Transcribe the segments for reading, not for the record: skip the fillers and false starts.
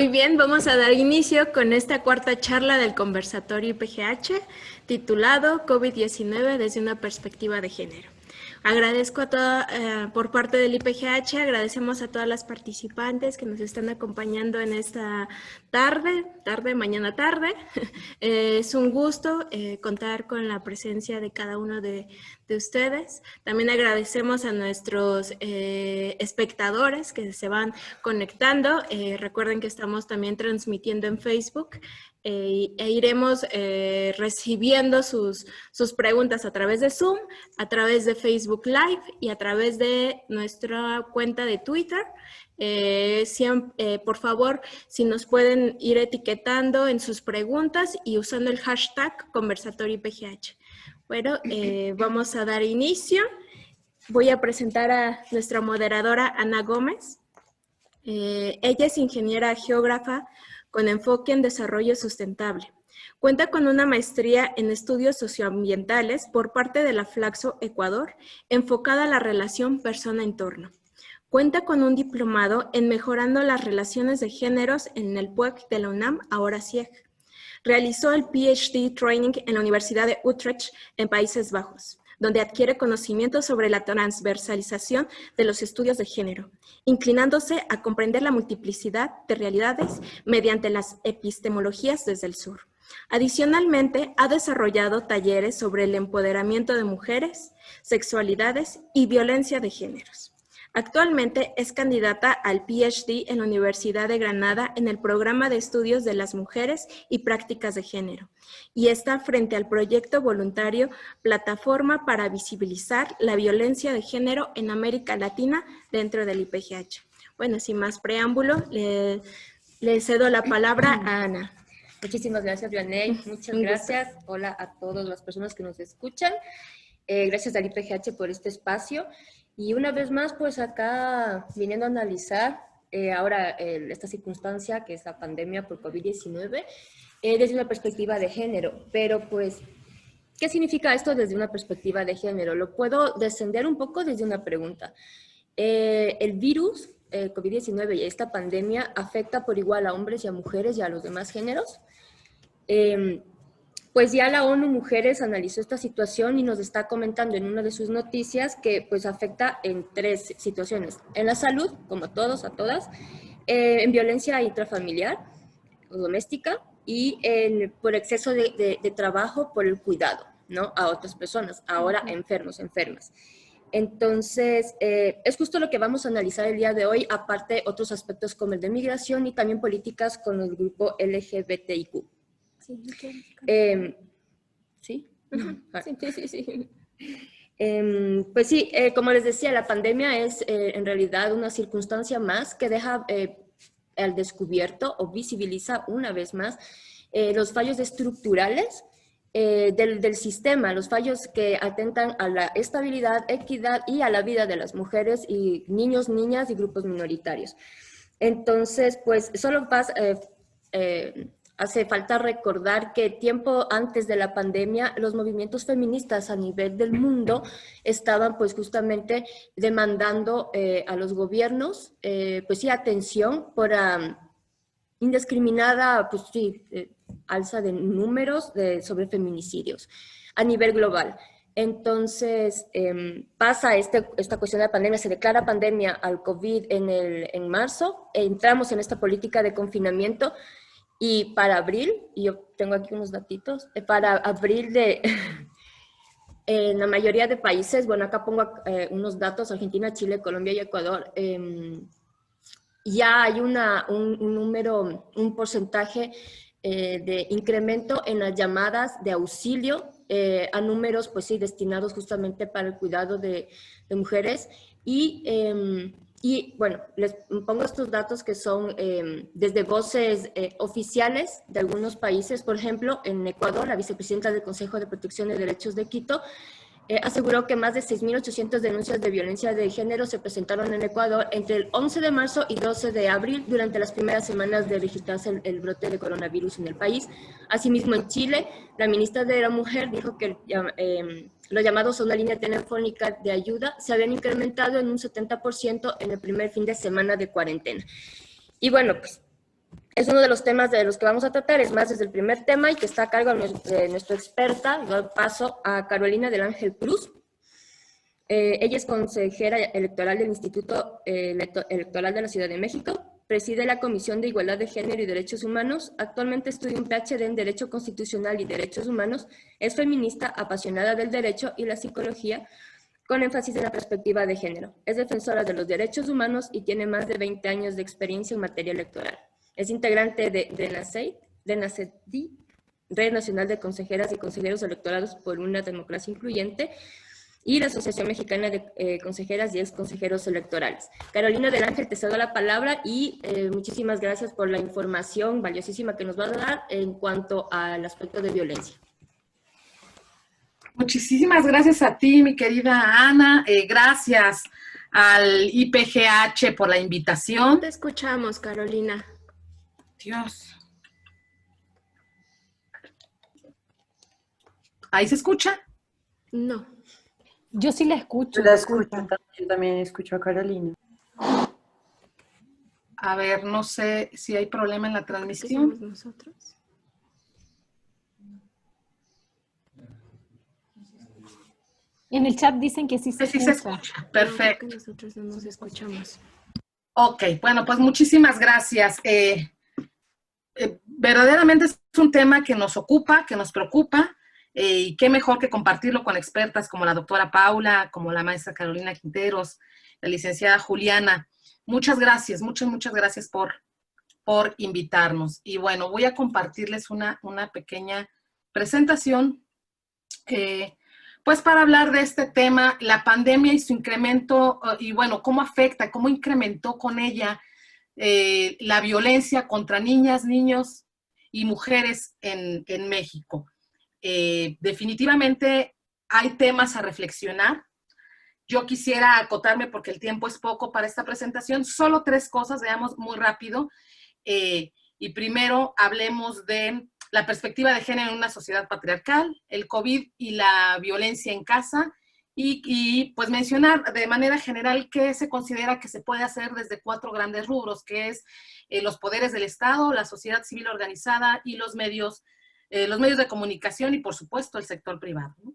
Muy bien, vamos a dar inicio con esta cuarta charla del conversatorio IPGH titulado COVID-19 desde una perspectiva de género. Agradezco a por parte del IPGH, agradecemos a todas las participantes que nos están acompañando en esta mañana tarde. Es un gusto contar con la presencia de cada uno de ustedes. También agradecemos a nuestros espectadores que se van conectando. Recuerden que estamos también transmitiendo en Facebook e iremos recibiendo sus preguntas a través de Zoom, a través de Facebook Live y a través de nuestra cuenta de Twitter. Por favor, si nos pueden ir etiquetando en sus preguntas y usando el hashtag conversatorio IPGH. Bueno, vamos a dar inicio. Voy a presentar a nuestra moderadora Ana Gómez. Ella es ingeniera geógrafa con enfoque en desarrollo sustentable. Cuenta con una maestría en estudios socioambientales por parte de la Flaxo Ecuador, enfocada a la relación persona-entorno. Cuenta con un diplomado en mejorando las relaciones de géneros en el PUEC de la UNAM, ahora CIEG. Realizó el PhD Training en la Universidad de Utrecht en Países Bajos, donde adquiere conocimientos sobre la transversalización de los estudios de género, inclinándose a comprender la multiplicidad de realidades mediante las epistemologías desde el sur. Adicionalmente, ha desarrollado talleres sobre el empoderamiento de mujeres, sexualidades y violencia de géneros. Actualmente es candidata al PhD en la Universidad de Granada en el programa de estudios de las mujeres y prácticas de género y está frente al proyecto voluntario Plataforma para visibilizar la violencia de género en América Latina dentro del IPGH. Bueno, sin más preámbulo, le cedo la palabra a Ana. Muchísimas gracias, Vianey. Muchas gracias. Hola a todas las personas que nos escuchan. Gracias al IPGH por este espacio. Y una vez más, pues acá viniendo a analizar ahora esta circunstancia que es la pandemia por COVID-19 desde una perspectiva de género. Pero pues, ¿qué significa esto desde una perspectiva de género? Lo puedo descender un poco desde una pregunta. El virus COVID-19 y esta pandemia afecta por igual a hombres y a mujeres y a los demás géneros. Pues ya la ONU Mujeres analizó esta situación y nos está comentando en una de sus noticias que pues afecta en 3 situaciones. En la salud, como a todos, a todas, en violencia intrafamiliar o doméstica y por exceso de trabajo por el cuidado, ¿no? A otras personas, ahora enfermos, enfermas. Entonces, es justo lo que vamos a analizar el día de hoy, aparte otros aspectos como el de migración y también políticas con el grupo LGBTIQ. ¿Sí? Sí. Pues sí, como les decía, la pandemia es en realidad una circunstancia más que deja al descubierto o visibiliza una vez más los fallos estructurales del sistema, los fallos que atentan a la estabilidad, equidad y a la vida de las mujeres y niños, niñas y grupos minoritarios. Entonces, pues solo hace falta recordar que tiempo antes de la pandemia, los movimientos feministas a nivel del mundo estaban pues justamente demandando a los gobiernos, pues sí, atención por indiscriminada, pues sí, alza de números sobre feminicidios a nivel global. Entonces, pasa esta cuestión de la pandemia, se declara pandemia al COVID en marzo, entramos en esta política de confinamiento. Y para abril, y yo tengo aquí unos datitos, para abril en la mayoría de países, bueno, acá pongo unos datos, Argentina, Chile, Colombia y Ecuador, ya hay un número, un porcentaje de incremento en las llamadas de auxilio a números, pues sí, destinados justamente para el cuidado de mujeres y bueno, les pongo estos datos que son desde voces oficiales de algunos países. Por ejemplo, en Ecuador, la vicepresidenta del Consejo de Protección de Derechos de Quito aseguró que más de 6.800 denuncias de violencia de género se presentaron en Ecuador entre el 11 de marzo y 12 de abril durante las primeras semanas de registrarse el brote de coronavirus en el país. Asimismo, en Chile, la ministra de la Mujer dijo que los llamados a una línea telefónica de ayuda se habían incrementado en un 70% en el primer fin de semana de cuarentena. Y bueno, pues es uno de los temas de los que vamos a tratar, es más, desde el primer tema y que está a cargo de nuestra experta. Yo paso a Carolina del Ángel Cruz. Ella es consejera electoral del Instituto Electoral de la Ciudad de México, preside la Comisión de Igualdad de Género y Derechos Humanos, actualmente estudia un PhD en Derecho Constitucional y Derechos Humanos, es feminista, apasionada del derecho y la psicología, con énfasis en la perspectiva de género. Es defensora de los derechos humanos y tiene más de 20 años de experiencia en materia electoral. Es integrante de NACEDI, Red Nacional de Consejeras y Consejeros Electorados por una Democracia Incluyente, y la Asociación Mexicana de Consejeras y Exconsejeros Electorales. Carolina del Ángel, te cedo la palabra y muchísimas gracias por la información valiosísima que nos va a dar en cuanto al aspecto de violencia. Muchísimas gracias a ti, mi querida Ana. Gracias al IPGH por la invitación. Te escuchamos, Carolina. Dios. ¿Ahí se escucha? No. Yo sí la escucho. La escucho, yo también escucho a Carolina. A ver, no sé si hay problema en la ¿Qué transmisión. somos nosotros? En el chat dicen que sí se Sí escucha. se escucha, No, creo perfecto. que nosotros no nos escuchamos. Ok, bueno, pues muchísimas gracias. Verdaderamente es un tema que nos ocupa, que nos preocupa, y qué mejor que compartirlo con expertas como la doctora Paula, como la maestra Carolina Quinteros, la licenciada Juliana. Muchas gracias, muchas gracias por invitarnos. Y bueno, voy a compartirles una pequeña presentación pues para hablar de este tema, la pandemia y su incremento, y bueno, cómo afecta, cómo incrementó con ella la violencia contra niñas, niños y mujeres en México. Definitivamente hay temas a reflexionar. Yo quisiera acotarme, porque el tiempo es poco para esta presentación, solo 3 cosas, veamos muy rápido. Y primero hablemos de la perspectiva de género en una sociedad patriarcal, el COVID y la violencia en casa, y pues mencionar de manera general qué se considera que se puede hacer desde 4 grandes rubros, que es los poderes del Estado, la sociedad civil organizada y los medios de comunicación y, por supuesto, el sector privado, ¿no?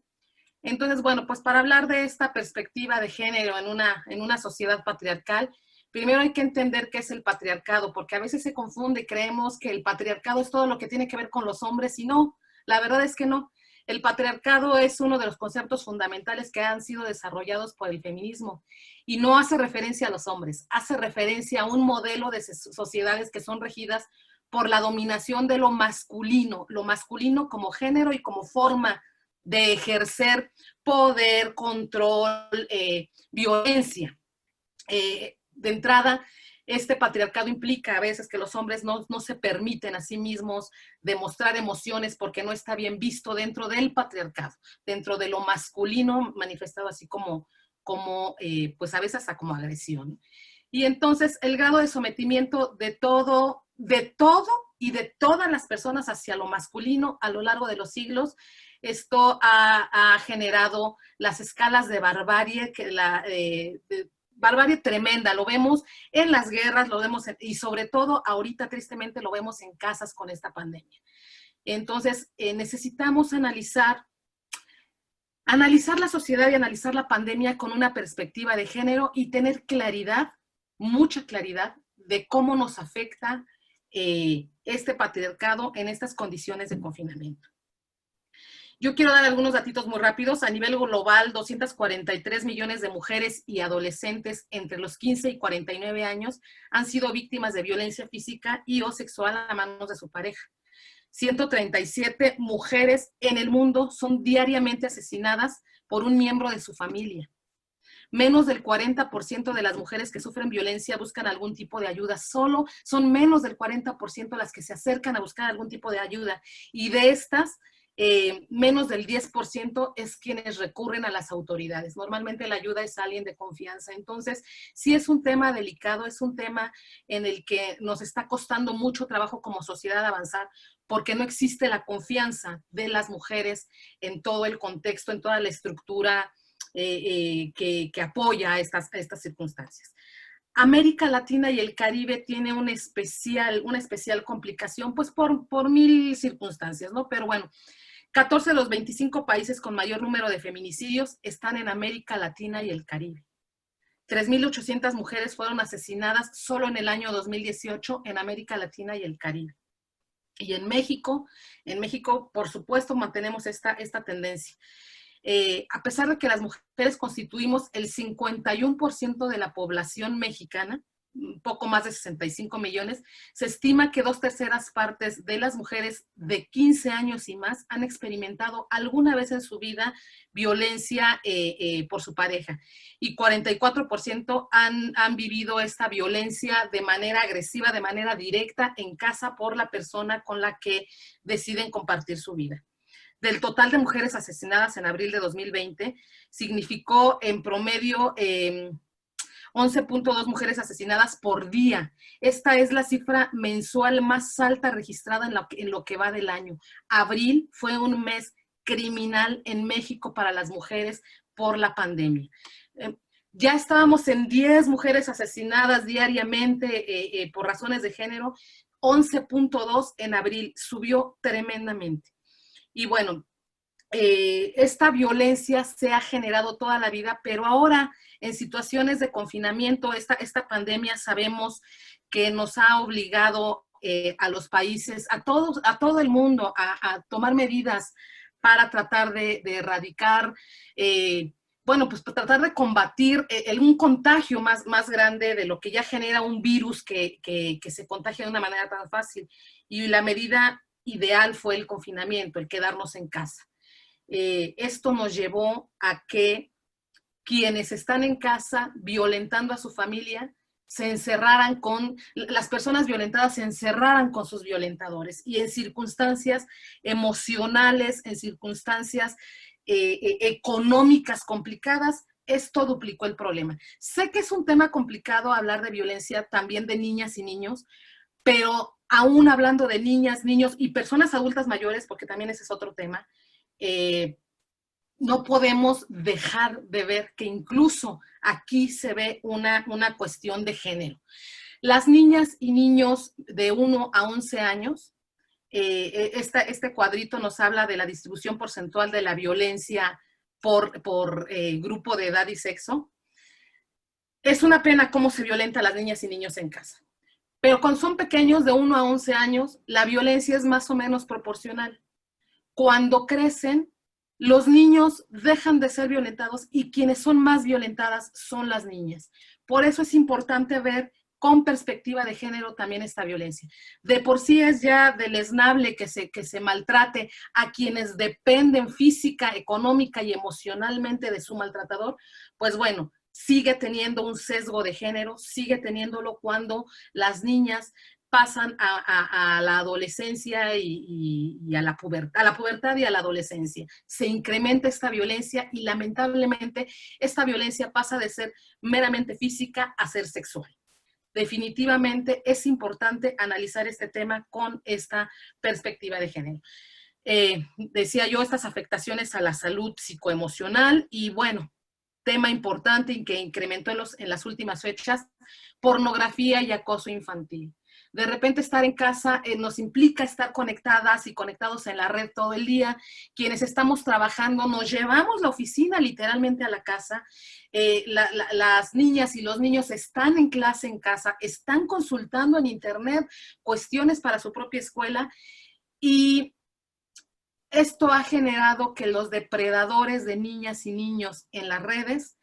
Entonces, bueno, pues para hablar de esta perspectiva de género en una sociedad patriarcal, primero hay que entender qué es el patriarcado, porque a veces se confunde, creemos que el patriarcado es todo lo que tiene que ver con los hombres, y no, la verdad es que no. El patriarcado es uno de los conceptos fundamentales que han sido desarrollados por el feminismo, y no hace referencia a los hombres, hace referencia a un modelo de sociedades que son regidas por la dominación de lo masculino como género y como forma de ejercer poder, control, violencia. De entrada, este patriarcado implica a veces que los hombres no se permiten a sí mismos demostrar emociones porque no está bien visto dentro del patriarcado, dentro de lo masculino manifestado así como pues a veces hasta como agresión. Y entonces el grado de sometimiento de todo y de todas las personas hacia lo masculino a lo largo de los siglos, esto ha generado las escalas de barbarie, barbarie tremenda. Lo vemos en las guerras, lo vemos y sobre todo ahorita tristemente lo vemos en casas con esta pandemia. Entonces necesitamos analizar la sociedad y analizar la pandemia con una perspectiva de género y tener claridad, mucha claridad, de cómo nos afecta este patriarcado en estas condiciones de confinamiento. Yo quiero dar algunos datitos muy rápidos. A nivel global, 243 millones de mujeres y adolescentes entre los 15 y 49 años han sido víctimas de violencia física y o sexual a manos de su pareja. 137 mujeres en el mundo son diariamente asesinadas por un miembro de su familia. Menos del 40% de las mujeres que sufren violencia buscan algún tipo de ayuda. Solo son menos del 40% las que se acercan a buscar algún tipo de ayuda. Y de estas, menos del 10% es quienes recurren a las autoridades. Normalmente la ayuda es alguien de confianza. Entonces, sí es un tema delicado, es un tema en el que nos está costando mucho trabajo como sociedad avanzar, porque no existe la confianza de las mujeres en todo el contexto, en toda la estructura que apoya estas circunstancias. América Latina y el Caribe tiene una especial complicación, pues por mil circunstancias, ¿no? Pero bueno, 14 de los 25 países con mayor número de feminicidios están en América Latina y el Caribe. 3.800 mujeres fueron asesinadas solo en el año 2018 en América Latina y el Caribe. Y en México, por supuesto, mantenemos esta tendencia. A pesar de que las mujeres constituimos el 51% de la población mexicana, un poco más de 65 millones, se estima que 2/3 partes de las mujeres de 15 años y más han experimentado alguna vez en su vida violencia por su pareja, y 44% han vivido esta violencia de manera agresiva, de manera directa en casa por la persona con la que deciden compartir su vida. Del total de mujeres asesinadas en abril de 2020, significó en promedio 11.2 mujeres asesinadas por día. Esta es la cifra mensual más alta registrada en lo que va del año. Abril fue un mes criminal en México para las mujeres por la pandemia. Ya estábamos en 10 mujeres asesinadas diariamente por razones de género, 11.2 en abril, subió tremendamente. Y bueno, esta violencia se ha generado toda la vida, pero ahora en situaciones de confinamiento, esta pandemia sabemos que nos ha obligado a los países, a todo el mundo, a tomar medidas para tratar de erradicar, pues tratar de combatir un contagio más grande de lo que ya genera un virus que se contagia de una manera tan fácil. Y la medida ideal fue el confinamiento, el quedarnos en casa. Esto nos llevó a que quienes están en casa violentando a su familia las personas violentadas se encerraran con sus violentadores, y en circunstancias emocionales, en circunstancias económicas complicadas, esto duplicó el problema. Sé que es un tema complicado hablar de violencia también de niñas y niños, pero aún hablando de niñas, niños y personas adultas mayores, porque también ese es otro tema, no podemos dejar de ver que incluso aquí se ve una cuestión de género. Las niñas y niños de 1 a 11 años, este cuadrito nos habla de la distribución porcentual de la violencia por grupo de edad y sexo. Es una pena cómo se violenta a las niñas y niños en casa. Pero cuando son pequeños, de 1 a 11 años, la violencia es más o menos proporcional. Cuando crecen, los niños dejan de ser violentados y quienes son más violentadas son las niñas. Por eso es importante ver con perspectiva de género también esta violencia. De por sí es ya deleznable que se maltrate a quienes dependen física, económica y emocionalmente de su maltratador, pues bueno, sigue teniendo un sesgo de género, sigue teniéndolo cuando las niñas pasan a la adolescencia y a la pubertad y a la adolescencia. Se incrementa esta violencia y lamentablemente esta violencia pasa de ser meramente física a ser sexual. Definitivamente es importante analizar este tema con esta perspectiva de género. Decía yo, estas afectaciones a la salud psicoemocional y bueno, tema importante y que incrementó en las últimas fechas, pornografía y acoso infantil. De repente estar en casa nos implica estar conectadas y conectados en la red todo el día. Quienes estamos trabajando nos llevamos la oficina literalmente a la casa. Las niñas y los niños están en clase en casa, están consultando en internet cuestiones para su propia escuela, y esto ha generado que los depredadores de niñas y niños en las redes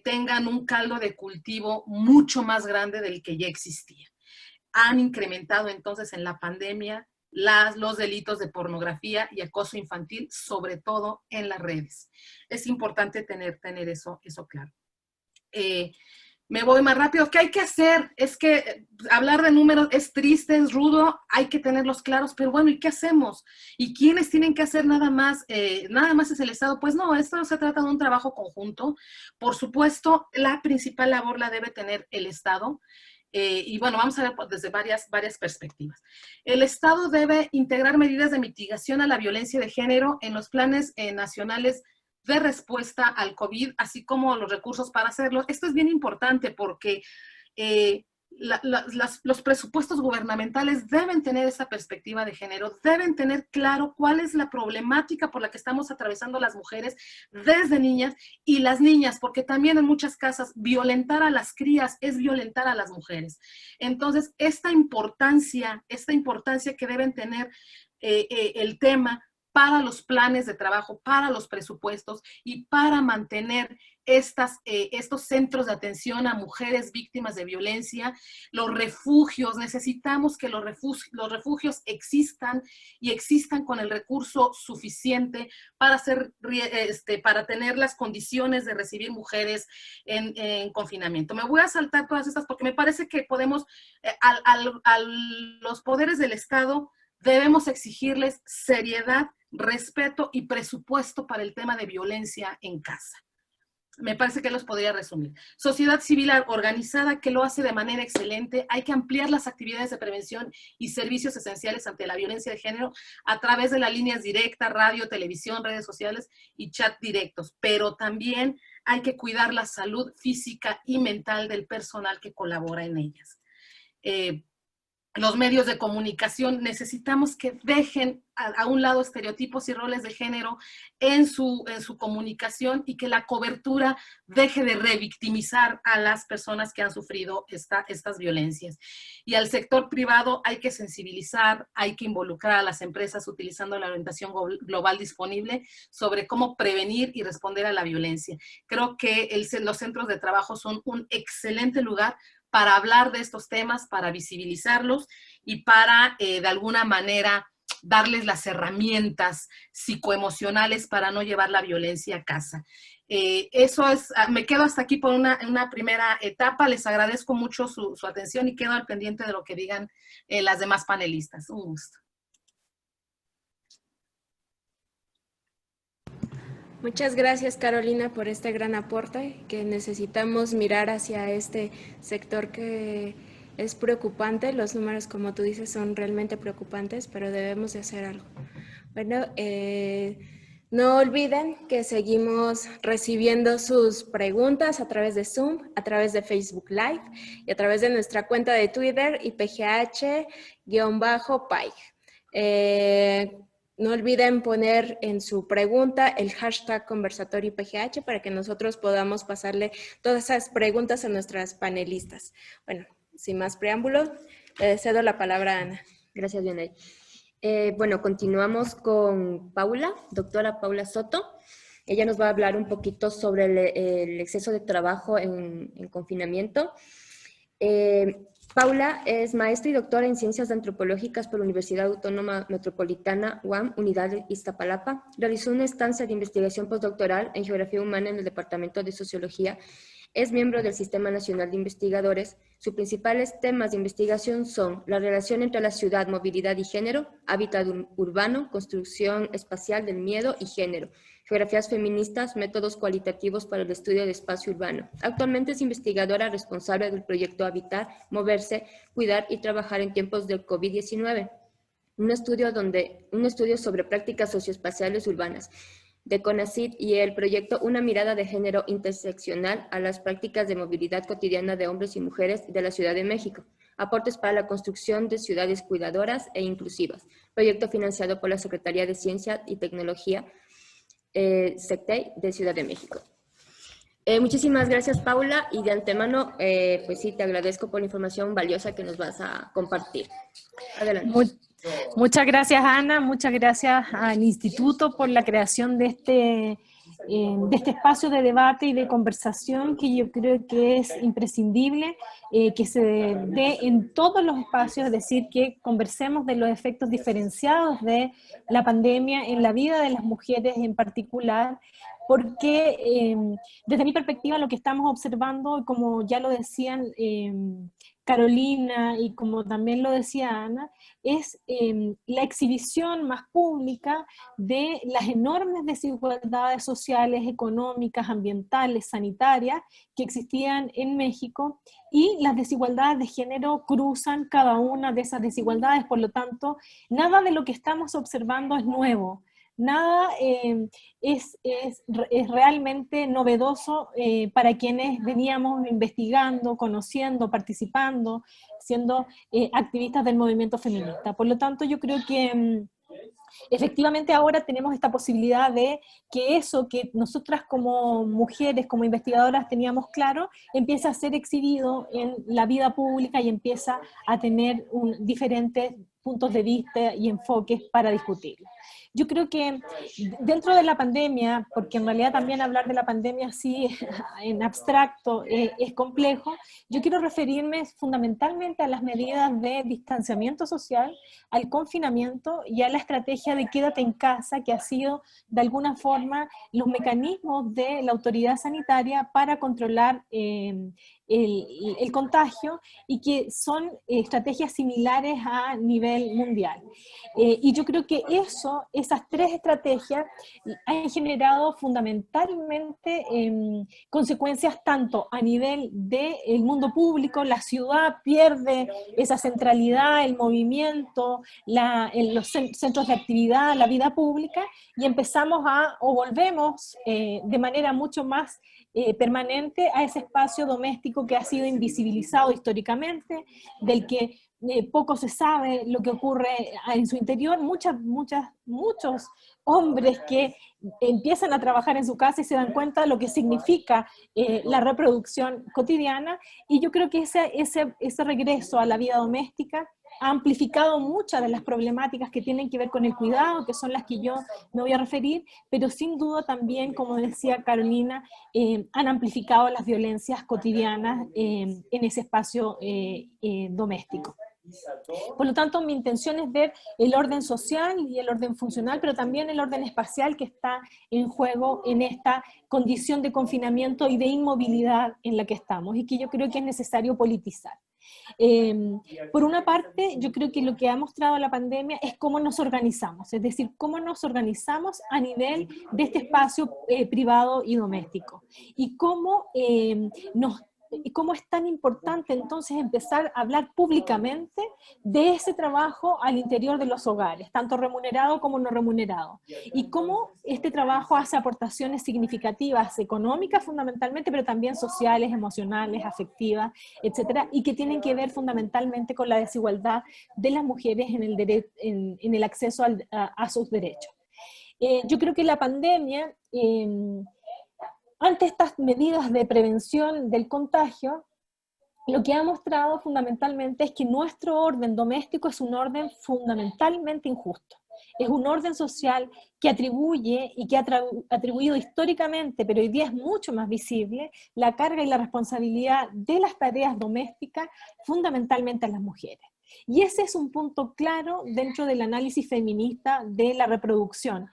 tengan un caldo de cultivo mucho más grande del que ya existía. Han incrementado entonces en la pandemia los delitos de pornografía y acoso infantil, sobre todo en las redes. Es importante tener eso claro. Me voy más rápido. ¿Qué hay que hacer? Es que hablar de números es triste, es rudo, hay que tenerlos claros, pero bueno, ¿y qué hacemos? ¿Y quiénes tienen que hacer nada más? ¿Nada más es el Estado? Pues no, esto se trata de un trabajo conjunto. Por supuesto, la principal labor la debe tener el Estado. Y bueno, vamos a ver desde varias perspectivas. El Estado debe integrar medidas de mitigación a la violencia de género en los planes nacionales de respuesta al COVID, así como los recursos para hacerlo. Esto es bien importante porque los presupuestos gubernamentales deben tener esa perspectiva de género, deben tener claro cuál es la problemática por la que estamos atravesando las mujeres desde niñas y las niñas, porque también en muchas casas violentar a las crías es violentar a las mujeres. Entonces, esta importancia que deben tener el tema para los planes de trabajo, para los presupuestos y para mantener estos centros de atención a mujeres víctimas de violencia, los refugios. Necesitamos que los refugios existan y existan con el recurso suficiente para para tener las condiciones de recibir mujeres en confinamiento. Me voy a saltar todas estas porque me parece que podemos, a los poderes del Estado, debemos exigirles seriedad, respeto y presupuesto para el tema de violencia en casa. Me parece que los podría resumir. Sociedad civil organizada que lo hace de manera excelente. Hay que ampliar las actividades de prevención y servicios esenciales ante la violencia de género a través de las líneas directas, radio, televisión, redes sociales y chat directos. Pero también hay que cuidar la salud física y mental del personal que colabora en ellas. Los medios de comunicación necesitamos que dejen a un lado estereotipos y roles de género en su comunicación y que la cobertura deje de revictimizar a las personas que han sufrido estas violencias. Y al sector privado hay que sensibilizar, hay que involucrar a las empresas utilizando la orientación global disponible sobre cómo prevenir y responder a la violencia. Creo que los centros de trabajo son un excelente lugar para hablar de estos temas, para visibilizarlos y para, de alguna manera, darles las herramientas psicoemocionales para no llevar la violencia a casa. Eso es, me quedo hasta aquí por una primera etapa. Les agradezco mucho su atención y quedo al pendiente de lo que digan las demás panelistas. Un gusto. Muchas gracias, Carolina, por este gran aporte, que necesitamos mirar hacia este sector que es preocupante. Los números, como tú dices, son realmente preocupantes, pero debemos de hacer algo. Bueno, no olviden que seguimos recibiendo sus preguntas a través de Zoom, a través de Facebook Live y a través de nuestra cuenta de Twitter, IPGH-PAIG. No olviden poner en su pregunta el hashtag conversatorio IPGH para que nosotros podamos pasarle todas esas preguntas a nuestras panelistas. Bueno, sin más preámbulos, le cedo la palabra a Ana. Gracias, Vianey. Bueno, continuamos con Paula, doctora Paula Soto. Ella nos va a hablar un poquito sobre el exceso de trabajo en confinamiento. Paula es maestra y doctora en Ciencias Antropológicas por la Universidad Autónoma Metropolitana, UAM, Unidad de Iztapalapa. Realizó una estancia de investigación postdoctoral en Geografía Humana en el Departamento de Sociología. Es miembro del Sistema Nacional de Investigadores. Sus principales temas de investigación son la relación entre la ciudad, movilidad y género, hábitat urbano, construcción espacial del miedo y género, geografías feministas, métodos cualitativos para el estudio de espacio urbano. Actualmente es investigadora responsable del proyecto Habitar, Moverse, Cuidar y Trabajar en tiempos del COVID-19, un estudio sobre prácticas socioespaciales urbanas de CONACYT y el proyecto Una mirada de género interseccional a las prácticas de movilidad cotidiana de hombres y mujeres de la Ciudad de México. Aportes para la construcción de ciudades cuidadoras e inclusivas. Proyecto financiado por la Secretaría de Ciencia y Tecnología, SECTEI, de Ciudad de México. Muchísimas gracias, Paula, y de antemano, pues sí, te agradezco por la información valiosa que nos vas a compartir. Adelante. Muchas gracias, Ana, muchas gracias al Instituto por la creación de este espacio de debate y de conversación que yo creo que es imprescindible que se dé en todos los espacios, es decir, que conversemos de los efectos diferenciados de la pandemia en la vida de las mujeres en particular, porque desde mi perspectiva lo que estamos observando, como ya lo decían Carolina y como también lo decía Ana, es la exhibición más pública de las enormes desigualdades sociales, económicas, ambientales, sanitarias que existían en México, y las desigualdades de género cruzan cada una de esas desigualdades. Por lo tanto, nada de lo que estamos observando es nuevo. nada es realmente novedoso para quienes veníamos investigando, conociendo, participando, siendo activistas del movimiento feminista. Por lo tanto, yo creo que efectivamente ahora tenemos esta posibilidad de que eso que nosotras como mujeres, como investigadoras teníamos claro, empieza a ser exhibido en la vida pública y empieza a tener diferentes puntos de vista y enfoques para discutirlo. Yo creo que dentro de la pandemia, porque en realidad también hablar de la pandemia así en abstracto es complejo, yo quiero referirme fundamentalmente a las medidas de distanciamiento social, al confinamiento y a la estrategia de quédate en casa, que ha sido de alguna forma los mecanismos de la autoridad sanitaria para controlar el contagio, y que son estrategias similares a nivel mundial. Y yo creo que esas tres estrategias han generado fundamentalmente consecuencias tanto a nivel del mundo público. La ciudad pierde esa centralidad, el movimiento, los centros de actividad, la vida pública, y empezamos o volvemos de manera mucho más permanente a ese espacio doméstico que ha sido invisibilizado históricamente, del que poco se sabe lo que ocurre en su interior. Muchos hombres que empiezan a trabajar en su casa y se dan cuenta de lo que significa la reproducción cotidiana, y yo creo que ese regreso a la vida doméstica ha amplificado muchas de las problemáticas que tienen que ver con el cuidado, que son las que yo me voy a referir, pero sin duda también, como decía Carolina, han amplificado las violencias cotidianas en ese espacio doméstico. Por lo tanto, mi intención es ver el orden social y el orden funcional, pero también el orden espacial que está en juego en esta condición de confinamiento y de inmovilidad en la que estamos, y que yo creo que es necesario politizar. Por una parte, yo creo que lo que ha mostrado la pandemia es cómo nos organizamos, es decir, cómo nos organizamos a nivel de este espacio privado y doméstico, y cómo cómo es tan importante entonces empezar a hablar públicamente de ese trabajo al interior de los hogares, tanto remunerado como no remunerado, y cómo este trabajo hace aportaciones significativas, económicas fundamentalmente, pero también sociales, emocionales, afectivas, etcétera, y que tienen que ver fundamentalmente con la desigualdad de las mujeres en el acceso a sus derechos. Yo creo que la pandemia, ante estas medidas de prevención del contagio, lo que ha mostrado fundamentalmente es que nuestro orden doméstico es un orden fundamentalmente injusto. Es un orden social que atribuye y que ha atribuido históricamente, pero hoy día es mucho más visible, la carga y la responsabilidad de las tareas domésticas fundamentalmente a las mujeres. Y ese es un punto claro dentro del análisis feminista de la reproducción.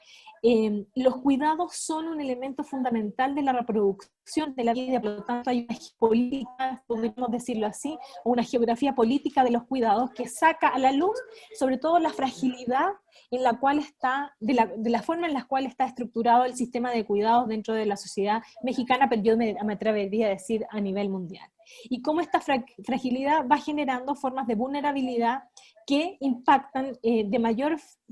Los cuidados son un elemento fundamental de la reproducción de la vida, por lo tanto hay una política, podríamos decirlo así, o una geografía política de los cuidados que saca a la luz sobre todo la fragilidad en la cual está, de la forma en la cual está estructurado el sistema de cuidados dentro de la sociedad mexicana, pero yo me atrevería a decir a nivel mundial. Y cómo esta fragilidad va generando formas de vulnerabilidad que impactan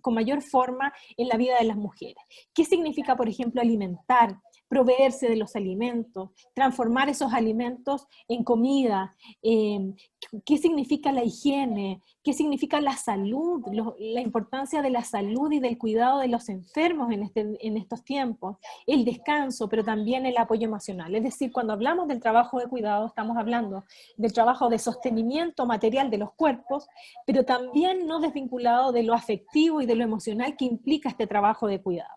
con mayor forma en la vida de las mujeres. ¿Qué significa, por ejemplo, alimentar, proveerse de los alimentos, transformar esos alimentos en comida? ¿Qué significa la higiene? ¿Qué significa la salud? La importancia de la salud y del cuidado de los enfermos en estos tiempos. El descanso, pero también el apoyo emocional. Es decir, cuando hablamos del trabajo de cuidado, estamos hablando del trabajo de sostenimiento material de los cuerpos, pero también no desvinculado de lo afectivo y de lo emocional que implica este trabajo de cuidado.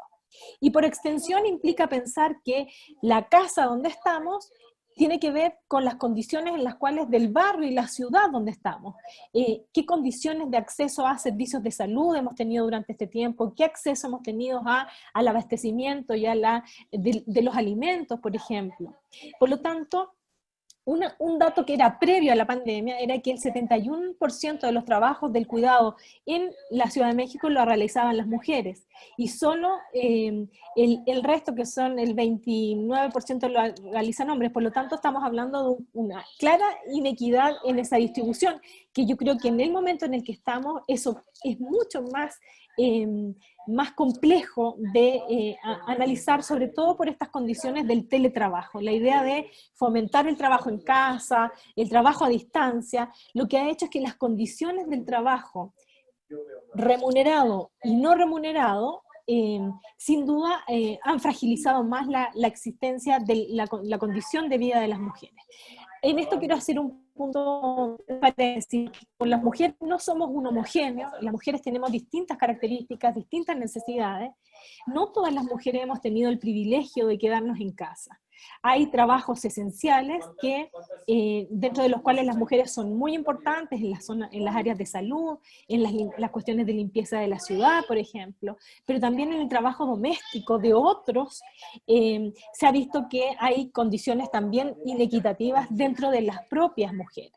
Y por extensión implica pensar que la casa donde estamos tiene que ver con las condiciones en las cuales del barrio y la ciudad donde estamos. ¿Qué condiciones de acceso a servicios de salud hemos tenido durante este tiempo? ¿Qué acceso hemos tenido al abastecimiento y de los alimentos, por ejemplo? Por lo tanto, un dato que era previo a la pandemia era que el 71% de los trabajos del cuidado en la Ciudad de México lo realizaban las mujeres, y solo el resto, que son el 29%, lo realizan hombres. Por lo tanto, estamos hablando de una clara inequidad en esa distribución, que yo creo que en el momento en el que estamos, eso es mucho más, más complejo de analizar, sobre todo por estas condiciones del teletrabajo. La idea de fomentar el trabajo en casa, el trabajo a distancia, lo que ha hecho es que las condiciones del trabajo remunerado y no remunerado, sin duda han fragilizado más la existencia de la condición de vida de las mujeres. En esto quiero hacer un punto para decir, con las mujeres no somos un homogéneo, las mujeres tenemos distintas características, distintas necesidades, no todas las mujeres hemos tenido el privilegio de quedarnos en casa. Hay trabajos esenciales que, dentro de los cuales las mujeres son muy importantes en las áreas de salud, en las cuestiones de limpieza de la ciudad, por ejemplo, pero también en el trabajo doméstico de otros, se ha visto que hay condiciones también inequitativas dentro de las propias mujeres.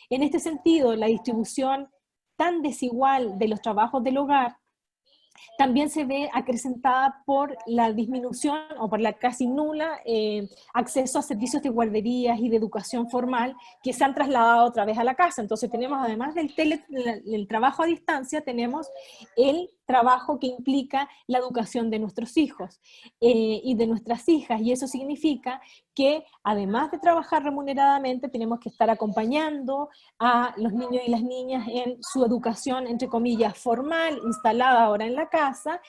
En este sentido, la distribución tan desigual de los trabajos del hogar también se ve acrecentada por la disminución o por la casi nula acceso a servicios de guarderías y de educación formal que se han trasladado otra vez a la casa. Entonces tenemos, además del trabajo a distancia, tenemos el trabajo que implica la educación de nuestros hijos y de nuestras hijas, y eso significa que además de trabajar remuneradamente tenemos que estar acompañando a los niños y las niñas en su educación, entre comillas, formal, instalada ahora en la casa,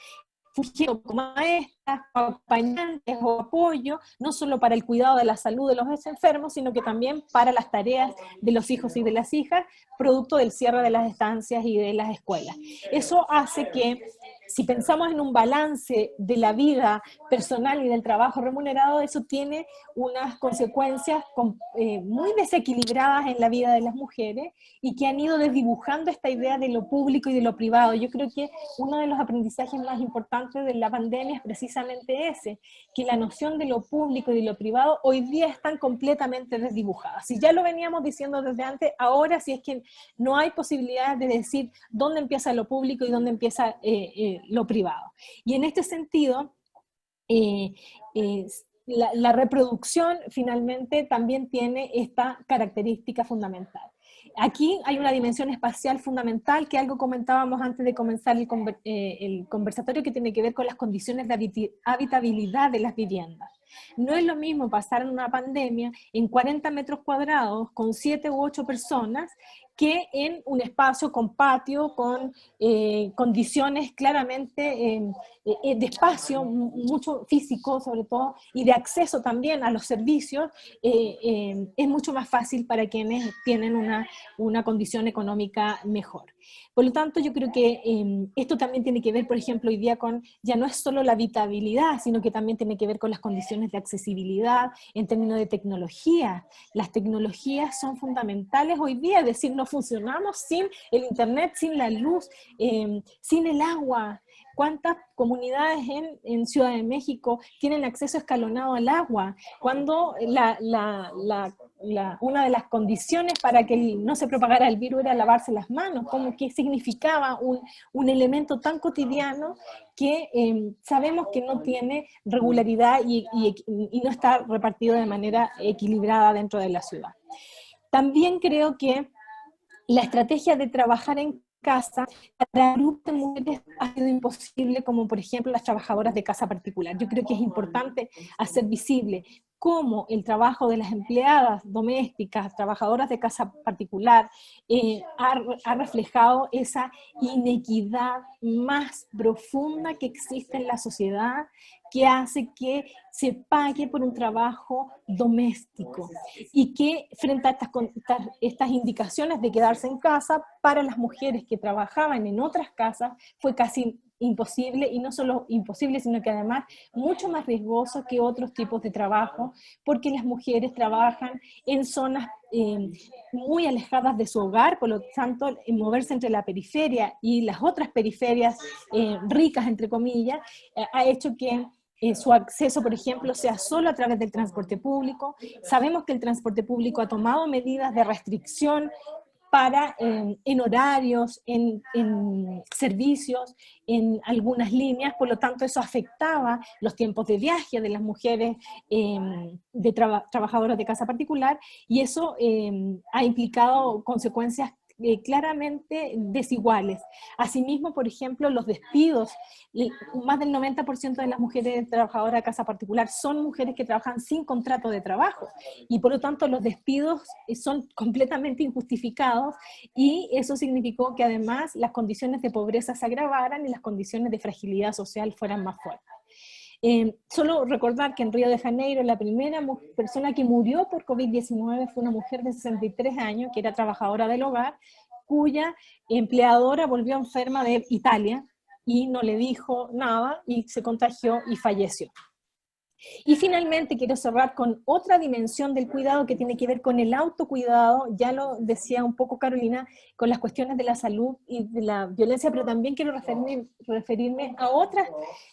fungiendo como maestras, acompañantes o apoyo, no solo para el cuidado de la salud de los enfermos, sino que también para las tareas de los hijos y de las hijas, producto del cierre de las estancias y de las escuelas. Eso hace que, si pensamos en un balance de la vida personal y del trabajo remunerado, eso tiene unas consecuencias muy desequilibradas en la vida de las mujeres y que han ido desdibujando esta idea de lo público y de lo privado. Yo creo que uno de los aprendizajes más importantes de la pandemia es precisamente ese, que la noción de lo público y de lo privado hoy día están completamente desdibujadas. Si ya lo veníamos diciendo desde antes, ahora sí es que no hay posibilidad de decir dónde empieza lo público y dónde empieza lo privado. Y en este sentido, la reproducción finalmente también tiene esta característica fundamental. Aquí hay una dimensión espacial fundamental, que algo comentábamos antes de comenzar el conversatorio, que tiene que ver con las condiciones de habitabilidad de las viviendas. No es lo mismo pasar en una pandemia en 40 metros cuadrados con 7 u 8 personas que en un espacio con patio, con condiciones claramente de espacio, mucho físico sobre todo, y de acceso también a los servicios, es mucho más fácil para quienes tienen una condición económica mejor. Por lo tanto, yo creo que esto también tiene que ver, por ejemplo, hoy día con, ya no es solo la habitabilidad, sino que también tiene que ver con las condiciones de accesibilidad en términos de tecnología. Las tecnologías son fundamentales hoy día, es decir, no funcionamos sin el internet, sin la luz, sin el agua. ¿Cuántas comunidades en Ciudad de México tienen acceso escalonado al agua? Cuando una de las condiciones para que no se propagara el virus era lavarse las manos, como que significaba un elemento tan cotidiano que sabemos que no tiene regularidad y no está repartido de manera equilibrada dentro de la ciudad. También creo que la estrategia de trabajar en casa para grupos de mujeres ha sido imposible, como por ejemplo las trabajadoras de casa particular. Yo creo que es importante hacer visible cómo el trabajo de las empleadas domésticas, trabajadoras de casa particular, ha reflejado esa inequidad más profunda que existe en la sociedad, que hace que se pague por un trabajo doméstico y que frente a estas indicaciones de quedarse en casa, para las mujeres que trabajaban en otras casas fue casi imposible, y no solo imposible, sino que además mucho más riesgoso que otros tipos de trabajo, porque las mujeres trabajan en zonas muy alejadas de su hogar, por lo tanto, moverse entre la periferia y las otras periferias ricas, entre comillas, ha hecho que su acceso, por ejemplo, sea solo a través del transporte público. Sabemos que el transporte público ha tomado medidas de restricción para, en horarios, en servicios, en algunas líneas, por lo tanto eso afectaba los tiempos de viaje de las mujeres trabajadoras de casa particular, y eso ha implicado consecuencias claramente desiguales. Asimismo, por ejemplo, los despidos, más del 90% de las mujeres trabajadoras de casa particular son mujeres que trabajan sin contrato de trabajo, y por lo tanto los despidos son completamente injustificados, y eso significó que además las condiciones de pobreza se agravaran y las condiciones de fragilidad social fueran más fuertes. Solo recordar que en Río de Janeiro la primera persona que murió por COVID-19 fue una mujer de 63 años, que era trabajadora del hogar, cuya empleadora volvió enferma de Italia y no le dijo nada y se contagió y falleció. Y finalmente quiero cerrar con otra dimensión del cuidado que tiene que ver con el autocuidado, ya lo decía un poco Carolina, con las cuestiones de la salud y de la violencia, pero también quiero referirme a otras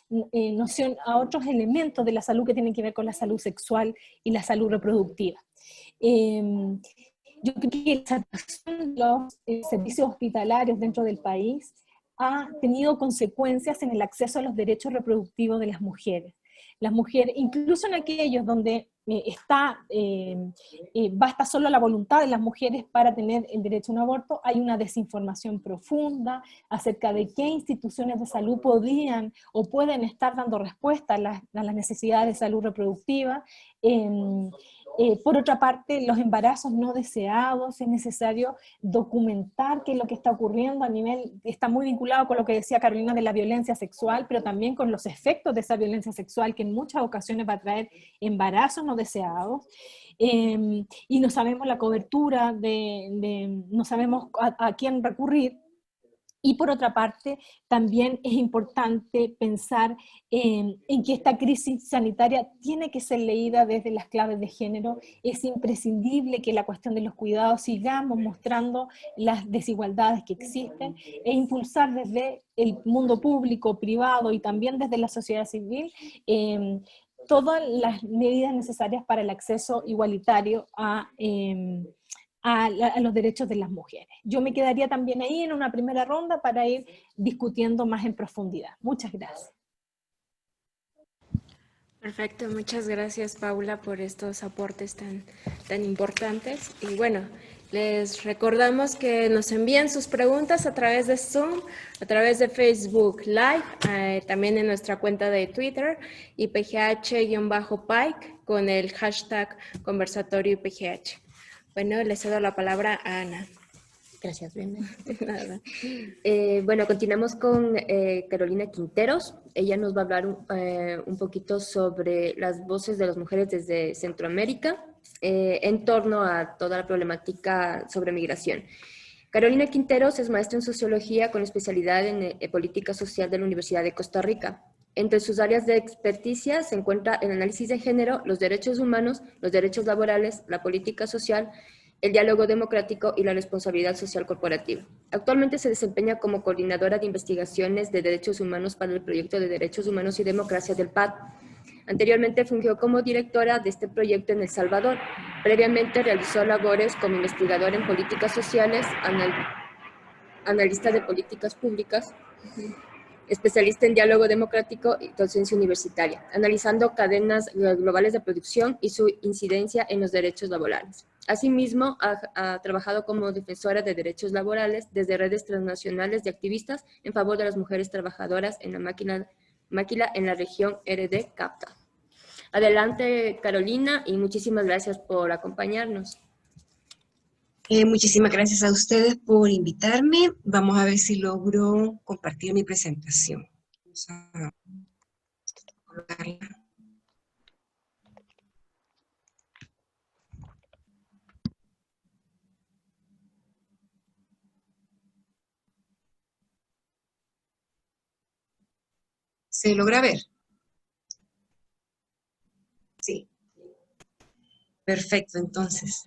nociones, a otros elementos de la salud que tienen que ver con la salud sexual y la salud reproductiva. Yo creo que la saturación de los servicios hospitalarios dentro del país ha tenido consecuencias en el acceso a los derechos reproductivos de las mujeres. Las mujeres, incluso en aquellos donde basta solo la voluntad de las mujeres para tener el derecho a un aborto, hay una desinformación profunda acerca de qué instituciones de salud podrían o pueden estar dando respuesta a las necesidades de salud reproductiva. Por otra parte, los embarazos no deseados, es necesario documentar qué es lo que está ocurriendo a nivel, está muy vinculado con lo que decía Carolina de la violencia sexual, pero también con los efectos de esa violencia sexual, que en muchas ocasiones va a traer embarazos no deseados, y no sabemos la cobertura, no sabemos a quién recurrir. Y por otra parte, también es importante pensar en que esta crisis sanitaria tiene que ser leída desde las claves de género. Es imprescindible que la cuestión de los cuidados sigamos mostrando las desigualdades que existen e impulsar desde el mundo público, privado y también desde la sociedad civil todas las medidas necesarias para el acceso igualitario a los derechos de las mujeres. Yo me quedaría también ahí en una primera ronda para ir discutiendo más en profundidad. Muchas gracias. Perfecto, muchas gracias Paula por estos aportes tan importantes. Y bueno, les recordamos que nos envíen sus preguntas a través de Zoom, a través de Facebook Live, también en nuestra cuenta de Twitter, IPGH-Pike, con el hashtag conversatorio IPGH. Bueno, le cedo la palabra a Ana. Gracias, Brenda. Bueno, continuamos con Carolina Quinteros. Ella nos va a hablar un poquito sobre las voces de las mujeres desde Centroamérica en torno a toda la problemática sobre migración. Carolina Quinteros es maestra en Sociología con especialidad en Política Social de la Universidad de Costa Rica. Entre sus áreas de experticia se encuentra el análisis de género, los derechos humanos, los derechos laborales, la política social, el diálogo democrático y la responsabilidad social corporativa. Actualmente se desempeña como coordinadora de investigaciones de derechos humanos para el proyecto de Derechos Humanos y Democracia del PAD. Anteriormente fungió como directora de este proyecto en El Salvador. Previamente realizó labores como investigadora en políticas sociales, analista de políticas públicas, especialista en diálogo democrático y docencia universitaria, analizando cadenas globales de producción y su incidencia en los derechos laborales. Asimismo, ha trabajado como defensora de derechos laborales desde redes transnacionales de activistas en favor de las mujeres trabajadoras en la máquina en la región RD Capta. Adelante, Carolina, y muchísimas gracias por acompañarnos. Muchísimas gracias a ustedes por invitarme. Vamos a ver si logro compartir mi presentación. Vamos a colocarla. ¿Se logra ver? Sí. Perfecto, entonces.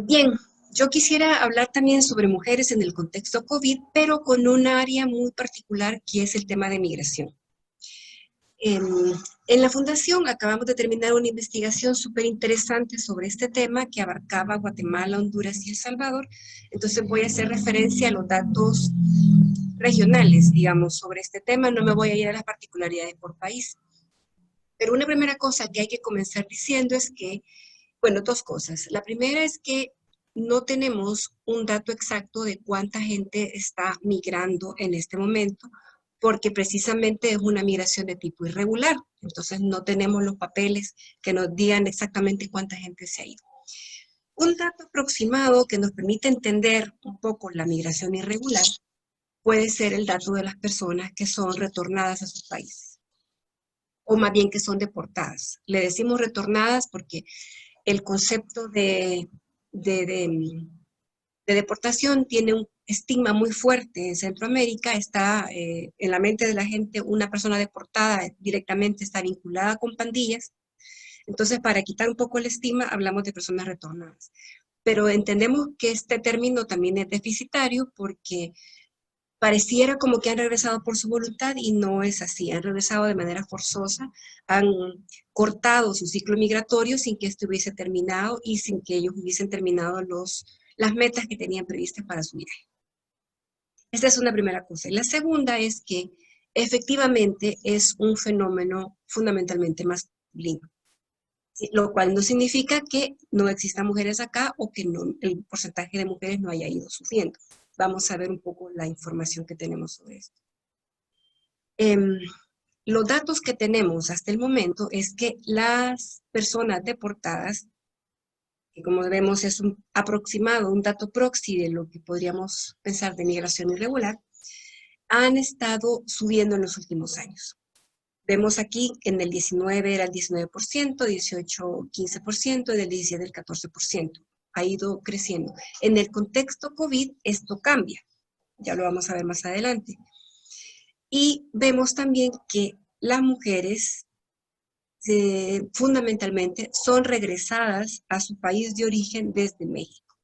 Bien, yo quisiera hablar también sobre mujeres en el contexto COVID, pero con un área muy particular que es el tema de migración. En la Fundación acabamos de terminar una investigación súper interesante sobre este tema que abarcaba Guatemala, Honduras y El Salvador. Entonces voy a hacer referencia a los datos regionales, digamos, sobre este tema. No me voy a ir a las particularidades por país. Pero una primera cosa que hay que comenzar diciendo es que, bueno, dos cosas. La primera es que no tenemos un dato exacto de cuánta gente está migrando en este momento, porque precisamente es una migración de tipo irregular. Entonces no tenemos los papeles que nos digan exactamente cuánta gente se ha ido. Un dato aproximado que nos permite entender un poco la migración irregular puede ser el dato de las personas que son retornadas a sus países, o más bien que son deportadas. Le decimos retornadas porque el concepto de deportación tiene un estigma muy fuerte en Centroamérica. Está en la mente de la gente, una persona deportada directamente está vinculada con pandillas. Entonces, para quitar un poco el estigma, hablamos de personas retornadas. Pero entendemos que este término también es deficitario porque pareciera como que han regresado por su voluntad y no es así. Han regresado de manera forzosa, han cortado su ciclo migratorio sin que esto hubiese terminado y sin que ellos hubiesen terminado las metas que tenían previstas para su viaje. Esta es una primera cosa. Y la segunda es que efectivamente es un fenómeno fundamentalmente masculino, ¿sí? Lo cual no significa que no existan mujeres acá o que no, el porcentaje de mujeres no haya ido subiendo. Vamos a ver un poco la información que tenemos sobre esto. Los datos que tenemos hasta el momento es que las personas deportadas, que como vemos es un aproximado, un dato proxy de lo que podríamos pensar de migración irregular, han estado subiendo en los últimos años. Vemos aquí en el 19 era el 19%, 18 15%, y del 17 el 14%. Ha ido creciendo. En el contexto COVID esto cambia, ya lo vamos a ver más adelante. Y vemos también que las mujeres fundamentalmente son regresadas a su país de origen desde México.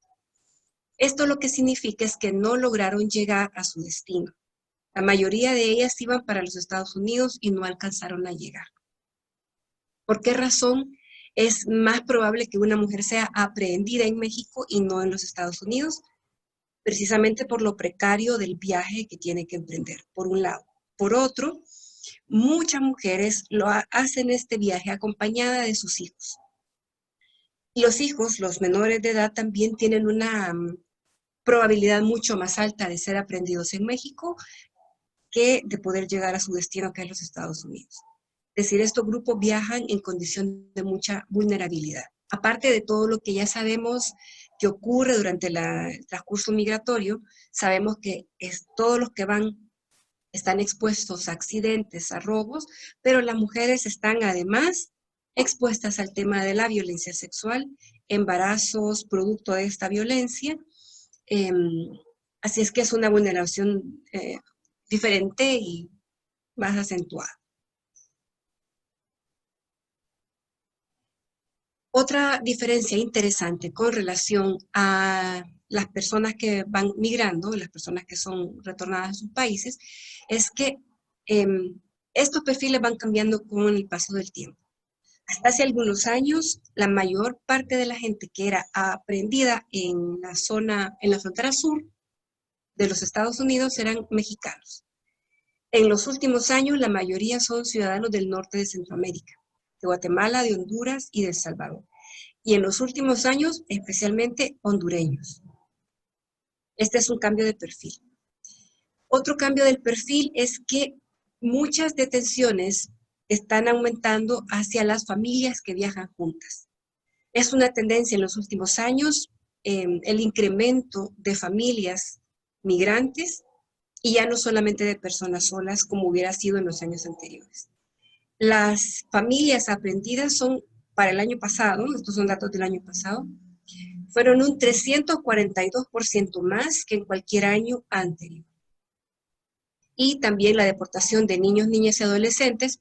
Esto lo que significa es que no lograron llegar a su destino. La mayoría de ellas iban para los Estados Unidos y no alcanzaron a llegar. ¿Por qué razón es más probable que una mujer sea aprehendida en México y no en los Estados Unidos? Precisamente por lo precario del viaje que tiene que emprender, por un lado. Por otro, muchas mujeres hacen este viaje acompañada de sus hijos. Y los hijos, los menores de edad, también tienen una probabilidad mucho más alta de ser aprehendidos en México que de poder llegar a su destino, que es los Estados Unidos. Es decir, estos grupos viajan en condición de mucha vulnerabilidad. Aparte de todo lo que ya sabemos que ocurre durante el transcurso migratorio, sabemos que todos los que van están expuestos a accidentes, a robos, pero las mujeres están además expuestas al tema de la violencia sexual, embarazos, producto de esta violencia. Así es que es una vulneración diferente y más acentuada. Otra diferencia interesante con relación a las personas que van migrando, las personas que son retornadas a sus países, es que estos perfiles van cambiando con el paso del tiempo. Hasta hace algunos años, la mayor parte de la gente que era aprehendida en la frontera sur de los Estados Unidos eran mexicanos. En los últimos años, la mayoría son ciudadanos del norte de Centroamérica, de Guatemala, de Honduras y de El Salvador. Y en los últimos años, especialmente hondureños. Este es un cambio de perfil. Otro cambio del perfil es que muchas detenciones están aumentando hacia las familias que viajan juntas. Es una tendencia en los últimos años, el incremento de familias migrantes y ya no solamente de personas solas como hubiera sido en los años anteriores. Las familias aprehendidas son, para el año pasado, estos son datos del año pasado, fueron un 342% más que en cualquier año anterior. Y también la deportación de niños, niñas y adolescentes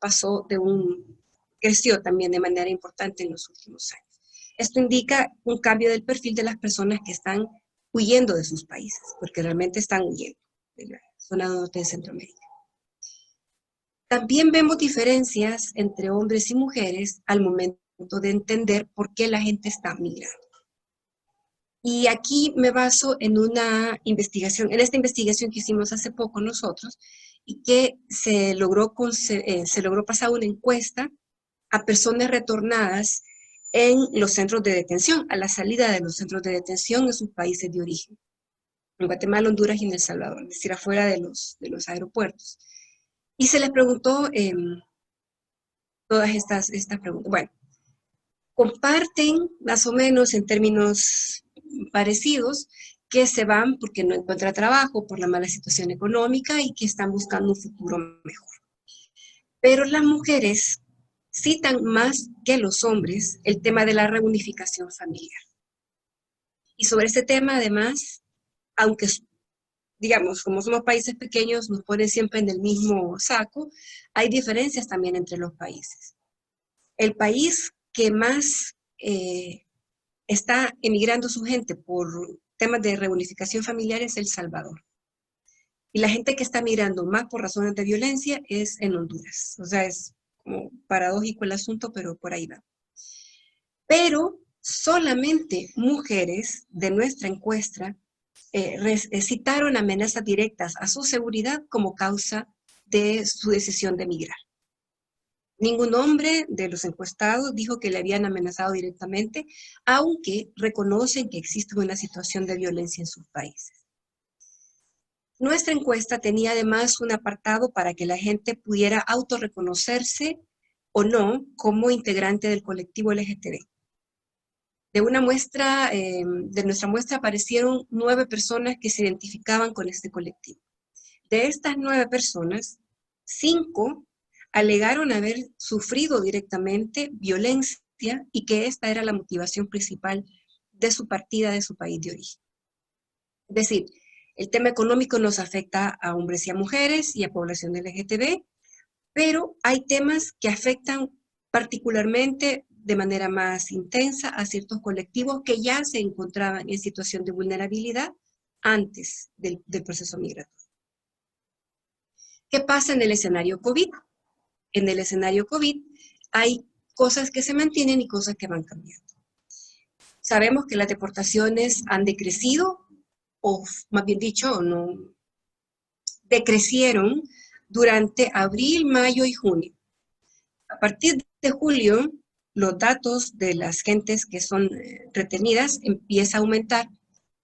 creció también de manera importante en los últimos años. Esto indica un cambio del perfil de las personas que están huyendo de sus países, porque realmente están huyendo de la zona norte de Centroamérica. También vemos diferencias entre hombres y mujeres al momento de entender por qué la gente está migrando. Y aquí me baso en una investigación, en esta investigación que hicimos hace poco nosotros, y que se logró pasar una encuesta a personas retornadas en los centros de detención, a la salida de los centros de detención en sus países de origen, en Guatemala, Honduras y en El Salvador, es decir, afuera de los aeropuertos. Y se les preguntó todas estas preguntas. Bueno, comparten más o menos en términos parecidos que se van porque no encuentran trabajo, por la mala situación económica y que están buscando un futuro mejor. Pero las mujeres citan más que los hombres el tema de la reunificación familiar. Y sobre este tema, además, aunque, digamos, como somos países pequeños, nos ponen siempre en el mismo saco, hay diferencias también entre los países. El país que más está emigrando su gente por temas de reunificación familiar es El Salvador. Y la gente que está migrando más por razones de violencia es en Honduras. O sea, es como paradójico el asunto, pero por ahí va. Pero solamente mujeres de nuestra encuesta citaron amenazas directas a su seguridad como causa de su decisión de emigrar. Ningún hombre de los encuestados dijo que le habían amenazado directamente, aunque reconocen que existe una situación de violencia en sus países. Nuestra encuesta tenía además un apartado para que la gente pudiera autorreconocerse o no como integrante del colectivo LGTB. De nuestra muestra aparecieron 9 personas que se identificaban con este colectivo. De estas 9 personas, 5 alegaron haber sufrido directamente violencia y que esta era la motivación principal de su partida de su país de origen. Es decir, el tema económico nos afecta a hombres y a mujeres y a población LGTB, pero hay temas que afectan particularmente de manera más intensa a ciertos colectivos que ya se encontraban en situación de vulnerabilidad antes del proceso migratorio. ¿Qué pasa en el escenario COVID? En el escenario COVID hay cosas que se mantienen y cosas que van cambiando. Sabemos que las deportaciones han decrecido, o más bien dicho, no, decrecieron durante abril, mayo y junio. A partir de julio, los datos de las gentes que son retenidas empiezan a aumentar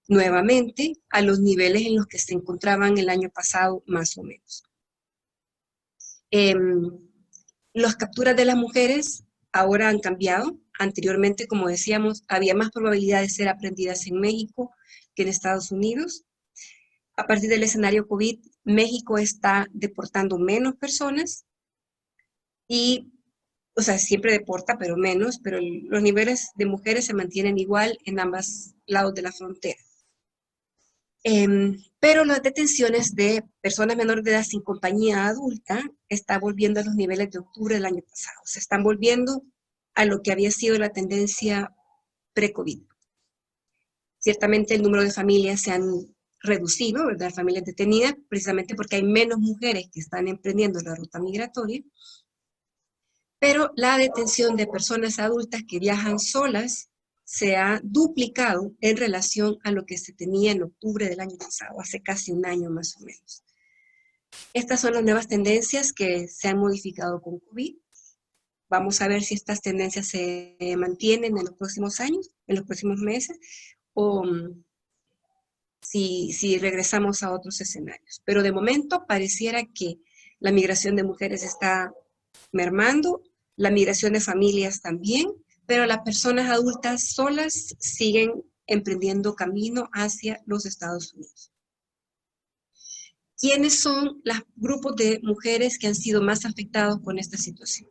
nuevamente a los niveles en los que se encontraban el año pasado, más o menos. Las capturas de las mujeres ahora han cambiado. Anteriormente, como decíamos, había más probabilidad de ser aprendidas en México que en Estados Unidos. A partir del escenario COVID, México está deportando menos personas y, o sea, siempre deporta, pero menos, pero los niveles de mujeres se mantienen igual en ambos lados de la frontera. Pero las detenciones de personas menores de edad sin compañía adulta están volviendo a los niveles de octubre del año pasado. Se están volviendo a lo que había sido la tendencia pre-COVID. Ciertamente el número de familias se han reducido, ¿verdad? Familias detenidas, precisamente porque hay menos mujeres que están emprendiendo la ruta migratoria. Pero la detención de personas adultas que viajan solas se ha duplicado en relación a lo que se tenía en octubre del año pasado, hace casi un año más o menos. Estas son las nuevas tendencias que se han modificado con COVID. Vamos a ver si estas tendencias se mantienen en los próximos años, en los próximos meses, o si regresamos a otros escenarios. Pero de momento pareciera que la migración de mujeres está mermando, la migración de familias también, pero las personas adultas solas siguen emprendiendo camino hacia los Estados Unidos. ¿Quiénes son los grupos de mujeres que han sido más afectados con esta situación?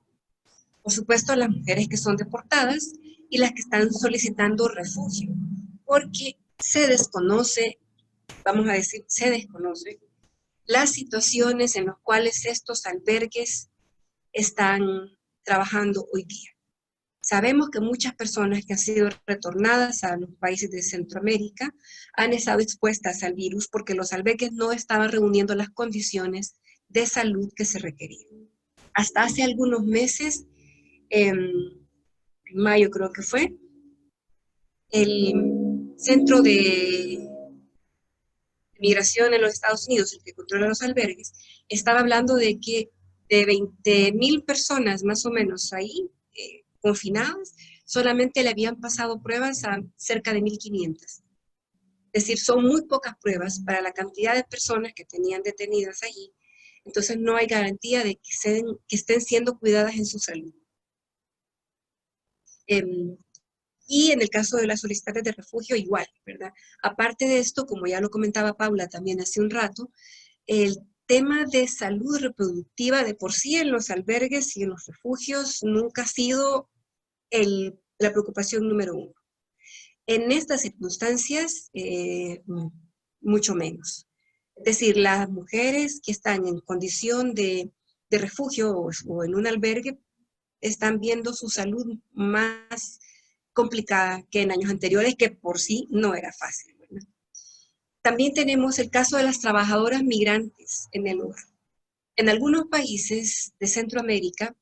Por supuesto, las mujeres que son deportadas y las que están solicitando refugio, porque se desconoce, vamos a decir, se desconoce las situaciones en las cuales estos albergues están trabajando hoy día. Sabemos que muchas personas que han sido retornadas a los países de Centroamérica han estado expuestas al virus porque los albergues no estaban reuniendo las condiciones de salud que se requerían. Hasta hace algunos meses, en mayo creo que fue, el Centro de Migración en los Estados Unidos, el que controla los albergues, estaba hablando de que de 20,000 personas más o menos ahí, confinadas, solamente le habían pasado pruebas a cerca de 1.500. Es decir, son muy pocas pruebas para la cantidad de personas que tenían detenidas allí. Entonces no hay garantía de que estén siendo cuidadas en su salud. Y en el caso de las solicitantes de refugio, igual, ¿verdad? Aparte de esto, como ya lo comentaba Paula también hace un rato, el tema de salud reproductiva de por sí en los albergues y en los refugios nunca ha sido la preocupación número uno. En estas circunstancias, mucho menos. Es decir, las mujeres que están en condición de refugio o en un albergue están viendo su salud más complicada que en años anteriores, que por sí no era fácil, ¿verdad? También tenemos el caso de las trabajadoras migrantes en el hogar. En algunos países de Centroamérica,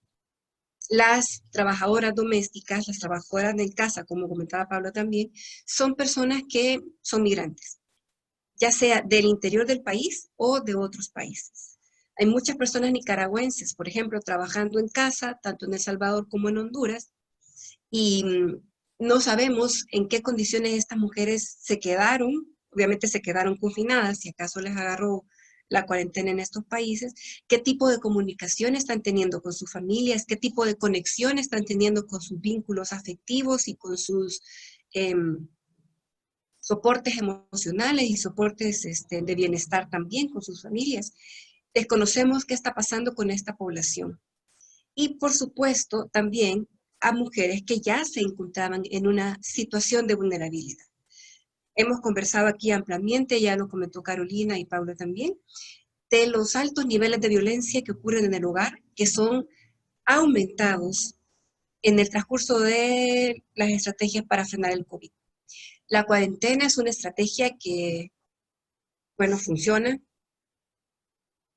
las trabajadoras domésticas, las trabajadoras en casa, como comentaba Pablo también, son personas que son migrantes, ya sea del interior del país o de otros países. Hay muchas personas nicaragüenses, por ejemplo, trabajando en casa, tanto en El Salvador como en Honduras, y no sabemos en qué condiciones estas mujeres se quedaron, obviamente se quedaron confinadas, si acaso les agarró la cuarentena en estos países, qué tipo de comunicación están teniendo con sus familias, qué tipo de conexión están teniendo con sus vínculos afectivos y con sus soportes emocionales y soportes de bienestar también con sus familias. Desconocemos qué está pasando con esta población. Y por supuesto también a mujeres que ya se encontraban en una situación de vulnerabilidad. Hemos conversado aquí ampliamente, ya lo comentó Carolina y Paula también, de los altos niveles de violencia que ocurren en el hogar, que son aumentados en el transcurso de las estrategias para frenar el COVID. La cuarentena es una estrategia que, bueno, funciona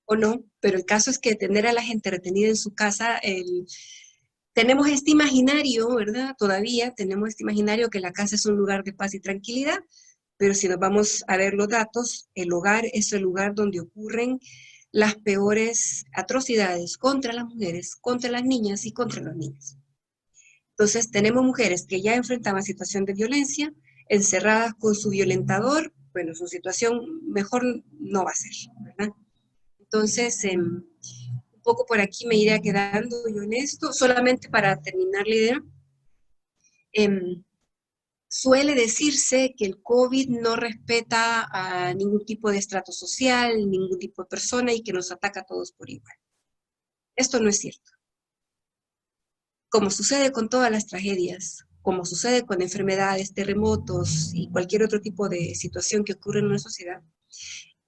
o no, pero el caso es que tener a la gente retenida en su casa, tenemos este imaginario, ¿verdad? Todavía tenemos este imaginario que la casa es un lugar de paz y tranquilidad, pero si nos vamos a ver los datos, el hogar es el lugar donde ocurren las peores atrocidades contra las mujeres, contra las niñas y contra los niños. Entonces tenemos mujeres que ya enfrentaban situación de violencia, encerradas con su violentador, bueno, su situación mejor no va a ser, ¿verdad? Entonces, un poco por aquí me iré quedando yo en esto, solamente para terminar la idea. Suele decirse que el COVID no respeta a ningún tipo de estrato social, ningún tipo de persona y que nos ataca a todos por igual. Esto no es cierto. Como sucede con todas las tragedias, como sucede con enfermedades, terremotos y cualquier otro tipo de situación que ocurre en una sociedad,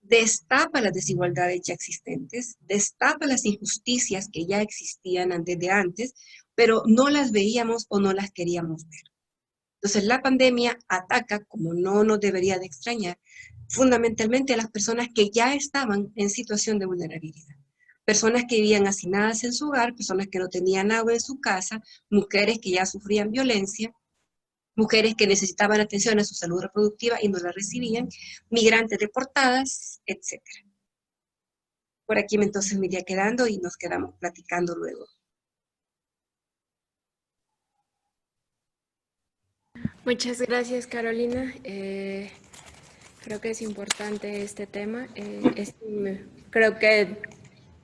destapa las desigualdades ya existentes, destapa las injusticias que ya existían desde antes, pero no las veíamos o no las queríamos ver. Entonces la pandemia ataca, como no nos debería de extrañar, fundamentalmente a las personas que ya estaban en situación de vulnerabilidad. Personas que vivían hacinadas en su hogar, personas que no tenían agua en su casa, mujeres que ya sufrían violencia, mujeres que necesitaban atención a su salud reproductiva y no la recibían, migrantes deportadas, etc. Por aquí entonces me iría quedando y nos quedamos platicando luego. Muchas gracias, Carolina. Creo que es importante este tema. Creo que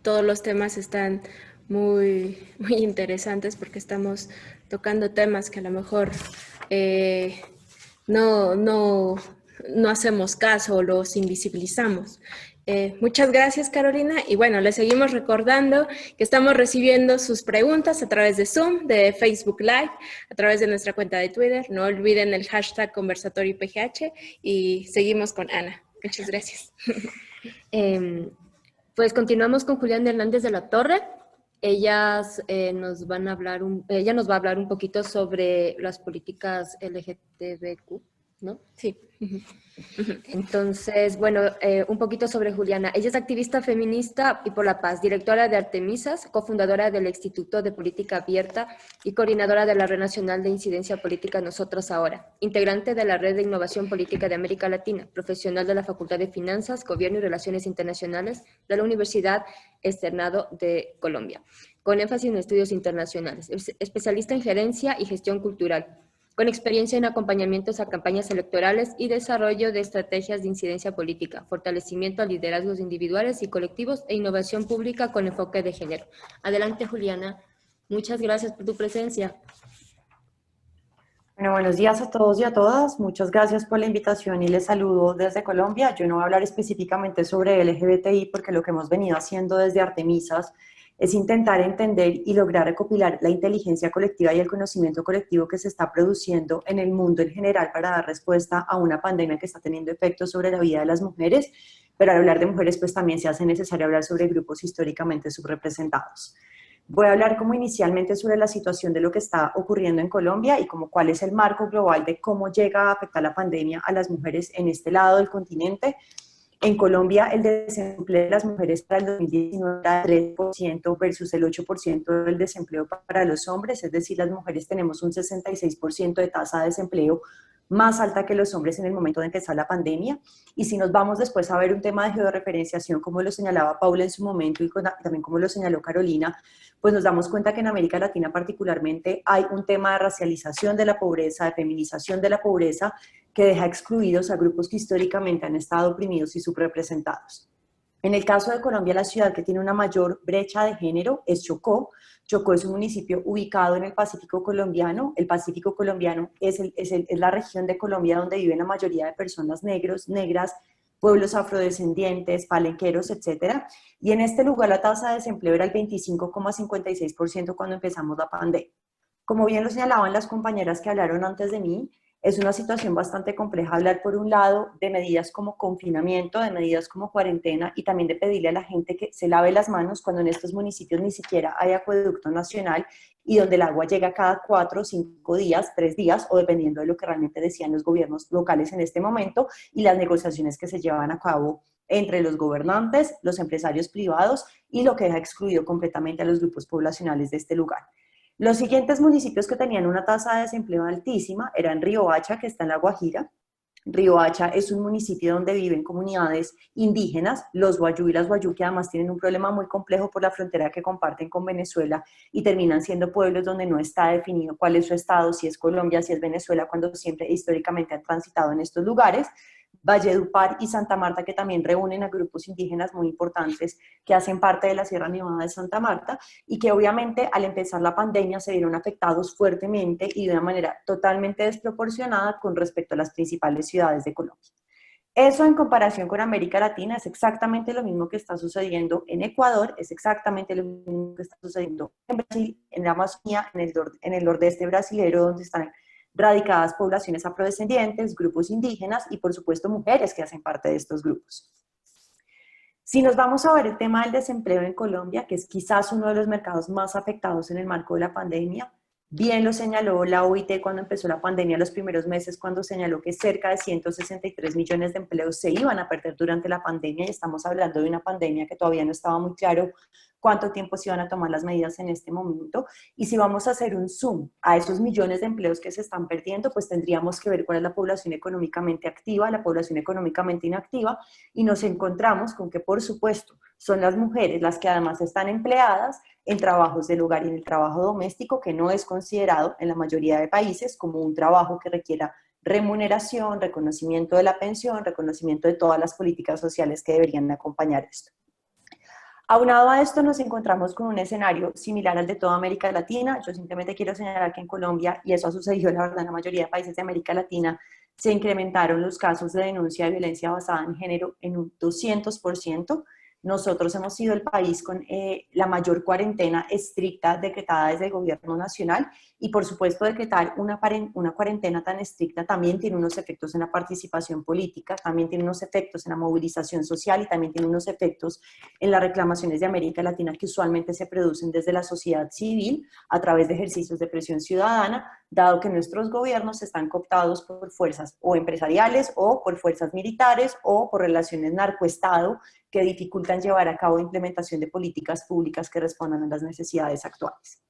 todos los temas están muy interesantes porque estamos tocando temas que a lo mejor no hacemos caso o los invisibilizamos. Muchas gracias, Carolina. Y bueno, les seguimos recordando que estamos recibiendo sus preguntas a través de Zoom, de Facebook Live, a través de nuestra cuenta de Twitter. No olviden el hashtag #ConversatoryPGH y seguimos con Ana. Muchas gracias. Pues continuamos con Julián Hernández de la Torre. Ella nos va a hablar un poquito sobre las políticas LGTBQ ¿no? Sí. Entonces, bueno, un poquito sobre Juliana. Ella es activista feminista y por la paz, directora de Artemisas, cofundadora del Instituto de Política Abierta y coordinadora de la Red Nacional de Incidencia Política Nosotros Ahora, integrante de la Red de Innovación Política de América Latina, profesional de la Facultad de Finanzas, Gobierno y Relaciones Internacionales de la Universidad Externado de Colombia, con énfasis en estudios internacionales, especialista en gerencia y gestión cultural, con experiencia en acompañamientos a campañas electorales y desarrollo de estrategias de incidencia política, fortalecimiento a liderazgos individuales y colectivos e innovación pública con enfoque de género. Adelante, Juliana. Muchas gracias por tu presencia. Bueno, buenos días a todos y a todas. Muchas gracias por la invitación y les saludo desde Colombia. Yo no voy a hablar específicamente sobre LGBTI porque lo que hemos venido haciendo desde Artemisas es intentar entender y lograr recopilar la inteligencia colectiva y el conocimiento colectivo que se está produciendo en el mundo en general para dar respuesta a una pandemia que está teniendo efectos sobre la vida de las mujeres, pero al hablar de mujeres pues también se hace necesario hablar sobre grupos históricamente subrepresentados. Voy a hablar como inicialmente sobre la situación de lo que está ocurriendo en Colombia y como cuál es el marco global de cómo llega a afectar la pandemia a las mujeres en este lado del continente. En Colombia, el desempleo de las mujeres para el 2019 era 3% versus el 8% del desempleo para los hombres, es decir, las mujeres tenemos un 66% de tasa de desempleo más alta que los hombres en el momento de empezar la pandemia. Y si nos vamos después a ver un tema de georreferenciación, como lo señalaba Paula en su momento y también como lo señaló Carolina, pues nos damos cuenta que en América Latina particularmente hay un tema de racialización de la pobreza, de feminización de la pobreza, que deja excluidos a grupos que históricamente han estado oprimidos y subrepresentados. En el caso de Colombia, la ciudad que tiene una mayor brecha de género es Chocó. Chocó es un municipio ubicado en el Pacífico colombiano. El Pacífico colombiano es la región de Colombia donde viven la mayoría de personas negras, pueblos afrodescendientes, palenqueros, etc. Y en este lugar la tasa de desempleo era el 25,56% cuando empezamos la pandemia. Como bien lo señalaban las compañeras que hablaron antes de mí, es una situación bastante compleja hablar por un lado de medidas como confinamiento, de medidas como cuarentena y también de pedirle a la gente que se lave las manos cuando en estos municipios ni siquiera hay acueducto nacional y donde el agua llega cada 4 o 5 días, 3 días o dependiendo de lo que realmente decían los gobiernos locales en este momento y las negociaciones que se llevan a cabo entre los gobernantes, los empresarios privados y lo que deja excluido completamente a los grupos poblacionales de este lugar. Los siguientes municipios que tenían una tasa de desempleo altísima eran Riohacha, que está en La Guajira. Riohacha es un municipio donde viven comunidades indígenas, los wayú y las wayú, que además tienen un problema muy complejo por la frontera que comparten con Venezuela y terminan siendo pueblos donde no está definido cuál es su estado, si es Colombia, si es Venezuela, cuando siempre históricamente han transitado en estos lugares. Valledupar y Santa Marta, que también reúnen a grupos indígenas muy importantes que hacen parte de la Sierra Nevada de Santa Marta y que obviamente al empezar la pandemia se vieron afectados fuertemente y de una manera totalmente desproporcionada con respecto a las principales ciudades de Colombia. Eso en comparación con América Latina es exactamente lo mismo que está sucediendo en Ecuador, es exactamente lo mismo que está sucediendo en Brasil, en la Amazonía, en el nordeste brasilero, donde están radicadas poblaciones afrodescendientes, grupos indígenas y por supuesto mujeres que hacen parte de estos grupos. Si nos vamos a ver el tema del desempleo en Colombia, que es quizás uno de los mercados más afectados en el marco de la pandemia, bien lo señaló la OIT cuando empezó la pandemia los primeros meses, cuando señaló que cerca de 163 millones de empleos se iban a perder durante la pandemia, y estamos hablando de una pandemia que todavía no estaba muy claro cuánto tiempo se iban a tomar las medidas en este momento. Y si vamos a hacer un zoom a esos millones de empleos que se están perdiendo, pues tendríamos que ver cuál es la población económicamente activa, la población económicamente inactiva, y nos encontramos con que, por supuesto, son las mujeres las que además están empleadas en trabajos del hogar y en el trabajo doméstico, que no es considerado en la mayoría de países como un trabajo que requiera remuneración, reconocimiento de la pensión, reconocimiento de todas las políticas sociales que deberían acompañar esto. Aunado a esto, nos encontramos con un escenario similar al de toda América Latina. Yo simplemente quiero señalar que en Colombia, y eso ha sucedido la verdad en la mayoría de países de América Latina, se incrementaron los casos de denuncia de violencia basada en género en un 200%. Nosotros hemos sido el país con la mayor cuarentena estricta decretada desde el gobierno nacional, y por supuesto decretar una cuarentena tan estricta también tiene unos efectos en la participación política, también tiene unos efectos en la movilización social y también tiene unos efectos en las reclamaciones de América Latina que usualmente se producen desde la sociedad civil a través de ejercicios de presión ciudadana, dado que nuestros gobiernos están cooptados por fuerzas o empresariales o por fuerzas militares o por relaciones narcoestado que dificultan llevar a cabo implementación de políticas públicas que respondan a las necesidades actuales.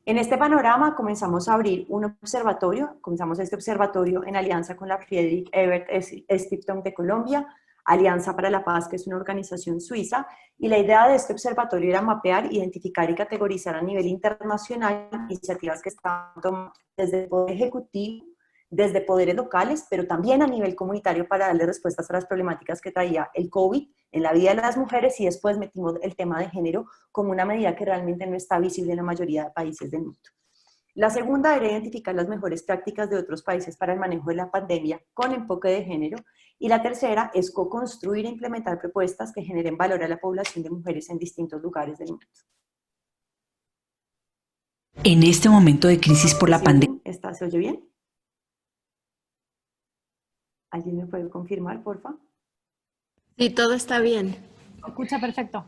En este panorama comenzamos a abrir un observatorio, comenzamos este observatorio en alianza con la Friedrich Ebert Stiftung de Colombia, Alianza para la Paz, que es una organización suiza, y la idea de este observatorio era mapear, identificar y categorizar a nivel internacional iniciativas que están tomando desde el Poder Ejecutivo, desde poderes locales, pero también a nivel comunitario para darle respuestas a las problemáticas que traía el COVID en la vida de las mujeres, y después metimos el tema de género como una medida que realmente no está visible en la mayoría de países del mundo. La segunda era identificar las mejores prácticas de otros países para el manejo de la pandemia con enfoque de género, y la tercera es co-construir e implementar propuestas que generen valor a la población de mujeres en distintos lugares del mundo. En este momento de crisis por la pandemia. ¿Se oye bien? ¿Alguien me puede confirmar, porfa? Sí, todo está bien. Se escucha perfecto.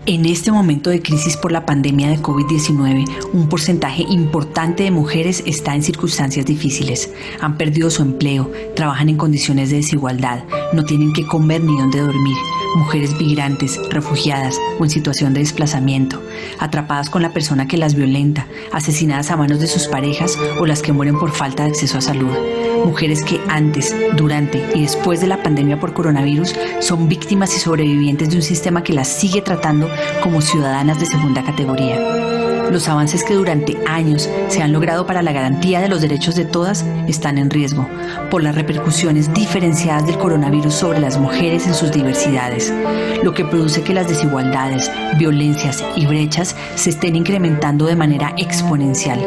En este momento de crisis por la pandemia de COVID-19, un porcentaje importante de mujeres está en circunstancias difíciles. Han perdido su empleo, trabajan en condiciones de desigualdad, no tienen qué comer ni dónde dormir. Mujeres migrantes, refugiadas o en situación de desplazamiento, atrapadas con la persona que las violenta, asesinadas a manos de sus parejas o las que mueren por falta de acceso a salud. Mujeres que antes, durante y después de la pandemia por coronavirus son víctimas y sobrevivientes de un sistema que las sigue tratando como ciudadanas de segunda categoría. Los avances que durante años se han logrado para la garantía de los derechos de todas están en riesgo por las repercusiones diferenciadas del coronavirus sobre las mujeres en sus diversidades, lo que produce que las desigualdades, violencias y brechas se estén incrementando de manera exponencial.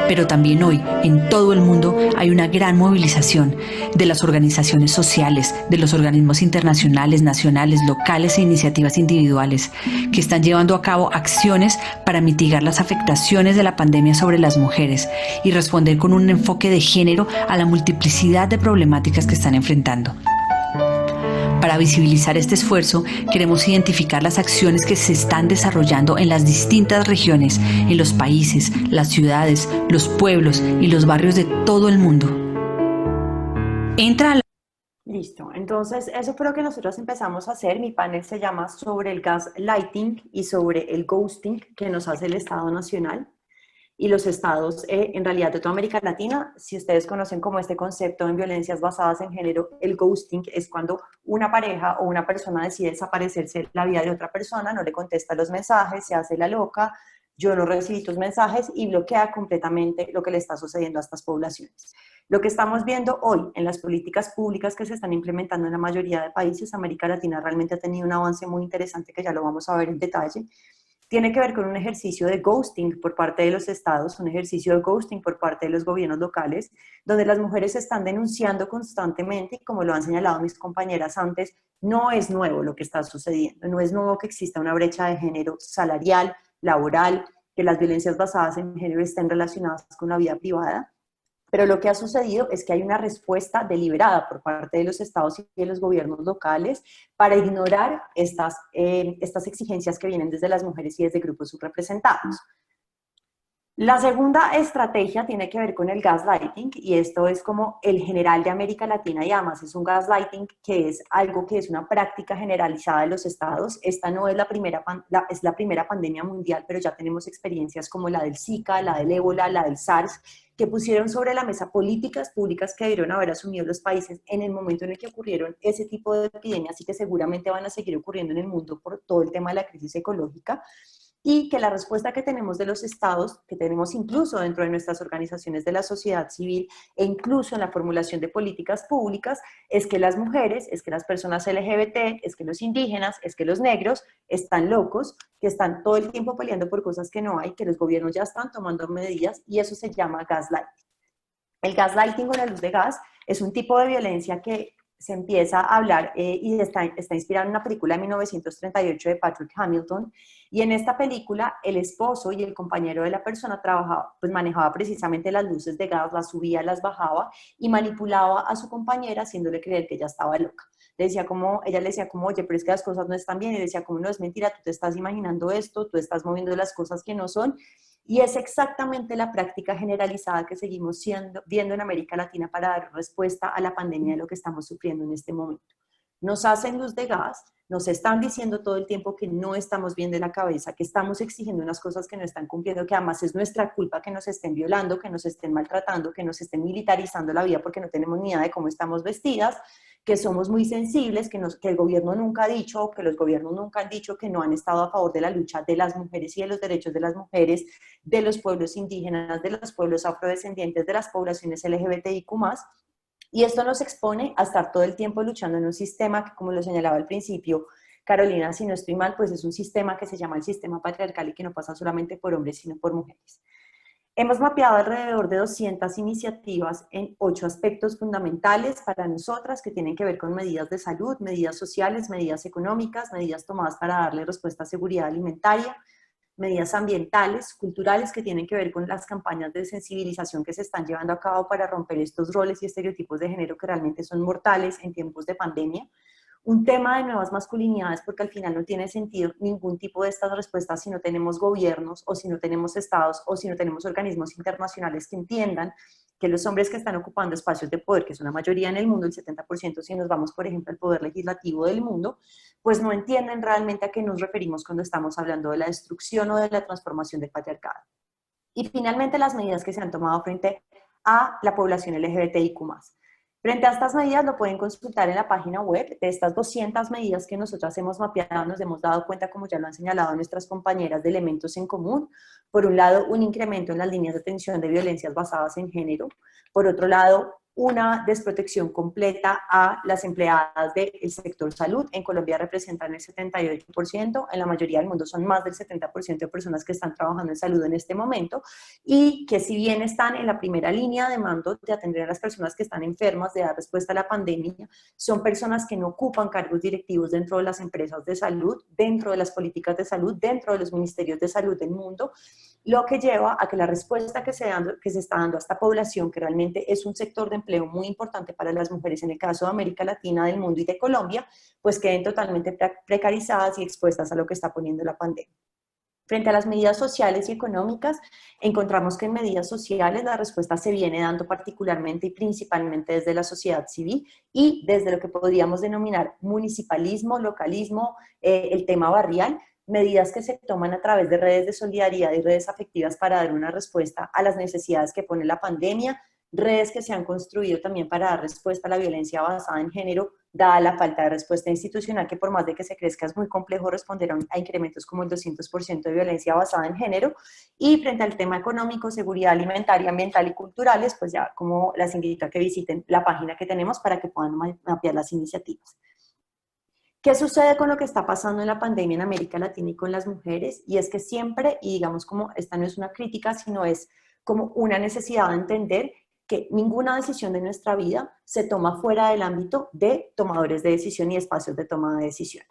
Pero también hoy, en todo el mundo, hay una gran movilización de las organizaciones sociales, de los organismos internacionales, nacionales, locales e iniciativas individuales que están llevando a cabo acciones para mitigar las afectaciones de la pandemia sobre las mujeres y responder con un enfoque de género a la multiplicidad de problemáticas que están enfrentando. Para visibilizar este esfuerzo, queremos identificar las acciones que se están desarrollando en las distintas regiones, en los países, las ciudades, los pueblos y los barrios de todo el mundo. Listo, entonces eso fue lo que nosotros empezamos a hacer. Mi panel se llama sobre el gaslighting y sobre el ghosting que nos hace el Estado Nacional y los estados en realidad de toda América Latina. Si ustedes conocen como este concepto en violencias basadas en género, el ghosting es cuando una pareja o una persona decide desaparecerse de la vida de otra persona, no le contesta los mensajes, se hace la loca, yo no recibí tus mensajes, y bloquea completamente lo que le está sucediendo a estas poblaciones. Lo que estamos viendo hoy en las políticas públicas que se están implementando en la mayoría de países, América Latina realmente ha tenido un avance muy interesante que ya lo vamos a ver en detalle. Tiene que ver con un ejercicio de ghosting por parte de los estados, un ejercicio de ghosting por parte de los gobiernos locales, donde las mujeres están denunciando constantemente, y como lo han señalado mis compañeras antes, no es nuevo lo que está sucediendo, no es nuevo que exista una brecha de género salarial, laboral, que las violencias basadas en género estén relacionadas con la vida privada. Pero lo que ha sucedido es que hay una respuesta deliberada por parte de los estados y de los gobiernos locales para ignorar estas exigencias que vienen desde las mujeres y desde grupos subrepresentados. La segunda estrategia tiene que ver con el gaslighting, y esto es como el general de América Latina, y además es un gaslighting que es algo que es una práctica generalizada de los estados. Esta no es es la primera pandemia mundial, pero ya tenemos experiencias como la del Zika, la del ébola, la del SARS, que pusieron sobre la mesa políticas públicas que debieron haber asumido los países en el momento en el que ocurrieron ese tipo de epidemias, y que seguramente van a seguir ocurriendo en el mundo por todo el tema de la crisis ecológica. Y que la respuesta que tenemos de los estados, que tenemos incluso dentro de nuestras organizaciones de la sociedad civil e incluso en la formulación de políticas públicas, es que las mujeres, es que las personas LGBT, es que los indígenas, es que los negros están locos, que están todo el tiempo peleando por cosas que no hay, que los gobiernos ya están tomando medidas, y eso se llama gaslighting. El gaslighting, o la luz de gas, es un tipo de violencia que se empieza a hablar y está inspirado en una película de 1938 de Patrick Hamilton, y en esta película el esposo y el compañero de la persona manejaba precisamente las luces de gas, las subía, las bajaba y manipulaba a su compañera haciéndole creer que ella estaba loca. Ella le decía como, oye, pero es que las cosas no están bien, y decía como, no, es mentira, tú te estás imaginando esto, tú estás moviendo las cosas que no son. Y es exactamente la práctica generalizada que seguimos viendo en América Latina para dar respuesta a la pandemia de lo que estamos sufriendo en este momento. Nos hacen luz de gas, nos están diciendo todo el tiempo que no estamos bien de la cabeza, que estamos exigiendo unas cosas que no están cumpliendo, que además es nuestra culpa que nos estén violando, que nos estén maltratando, que nos estén militarizando la vida porque no tenemos ni idea de cómo estamos vestidas, que somos muy sensibles, que el gobierno nunca ha dicho, que los gobiernos nunca han dicho que no han estado a favor de la lucha de las mujeres y de los derechos de las mujeres, de los pueblos indígenas, de los pueblos afrodescendientes, de las poblaciones LGBTIQ+. Y esto nos expone a estar todo el tiempo luchando en un sistema que, como lo señalaba al principio, Carolina, si no estoy mal, pues es un sistema que se llama el sistema patriarcal y que no pasa solamente por hombres, sino por mujeres. Hemos mapeado alrededor de 200 iniciativas en 8 aspectos fundamentales para nosotras que tienen que ver con medidas de salud, medidas sociales, medidas económicas, medidas tomadas para darle respuesta a seguridad alimentaria, medidas ambientales, culturales que tienen que ver con las campañas de sensibilización que se están llevando a cabo para romper estos roles y estereotipos de género que realmente son mortales en tiempos de pandemia. Un tema de nuevas masculinidades, porque al final no tiene sentido ningún tipo de estas respuestas si no tenemos gobiernos o si no tenemos estados o si no tenemos organismos internacionales que entiendan que los hombres que están ocupando espacios de poder, que es una mayoría en el mundo, el 70% si nos vamos por ejemplo al poder legislativo del mundo, pues no entienden realmente a qué nos referimos cuando estamos hablando de la destrucción o de la transformación del patriarcado. Y finalmente las medidas que se han tomado frente a la población LGBTIQ+. Frente a estas medidas lo pueden consultar en la página web. De estas 200 medidas que nosotras hemos mapeado, nos hemos dado cuenta, como ya lo han señalado nuestras compañeras, de elementos en común. Por un lado, un incremento en las líneas de atención de violencias basadas en género. Por otro lado, una desprotección completa a las empleadas del sector salud. En Colombia representan el 78%, en la mayoría del mundo son más del 70% de personas que están trabajando en salud en este momento, y que si bien están en la primera línea de mando de atender a las personas que están enfermas, de dar respuesta a la pandemia, son personas que no ocupan cargos directivos dentro de las empresas de salud, dentro de las políticas de salud, dentro de los ministerios de salud del mundo, lo que lleva a que la respuesta que se está dando a esta población, que realmente es un sector de empleo muy importante para las mujeres en el caso de América Latina, del mundo y de Colombia, pues queden totalmente precarizadas y expuestas a lo que está poniendo la pandemia. Frente a las medidas sociales y económicas, encontramos que en medidas sociales la respuesta se viene dando particularmente y principalmente desde la sociedad civil y desde lo que podríamos denominar municipalismo, localismo, el tema barrial, medidas que se toman a través de redes de solidaridad y redes afectivas para dar una respuesta a las necesidades que pone la pandemia, redes que se han construido también para dar respuesta a la violencia basada en género, dada la falta de respuesta institucional, que por más de que se crezca es muy complejo responder a incrementos como el 200% de violencia basada en género. Y frente al tema económico, seguridad alimentaria, ambiental y culturales, pues ya como las invito a que visiten la página que tenemos para que puedan mapear las iniciativas. ¿Qué sucede con lo que está pasando en la pandemia en América Latina y con las mujeres? Y es que siempre, y digamos como esta no es una crítica, sino es como una necesidad de entender que ninguna decisión de nuestra vida se toma fuera del ámbito de tomadores de decisión y espacios de toma de decisión.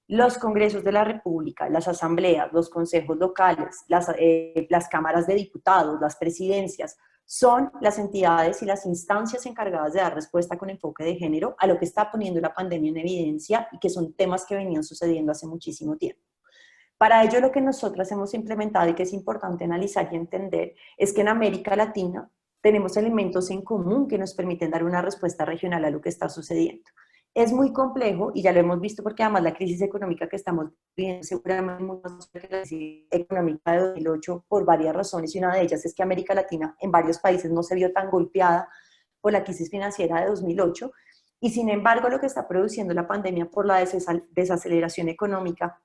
Los congresos de la República, las asambleas, los consejos locales, las cámaras de diputados, las presidencias, son las entidades y las instancias encargadas de dar respuesta con enfoque de género a lo que está poniendo la pandemia en evidencia y que son temas que venían sucediendo hace muchísimo tiempo. Para ello, lo que nosotras hemos implementado y que es importante analizar y entender es que en América Latina tenemos elementos en común que nos permiten dar una respuesta regional a lo que está sucediendo. Es muy complejo y ya lo hemos visto porque además la crisis económica que estamos viviendo seguramente mucho más que la crisis económica de 2008 por varias razones, y una de ellas es que América Latina en varios países no se vio tan golpeada por la crisis financiera de 2008, y sin embargo lo que está produciendo la pandemia por la desaceleración económica,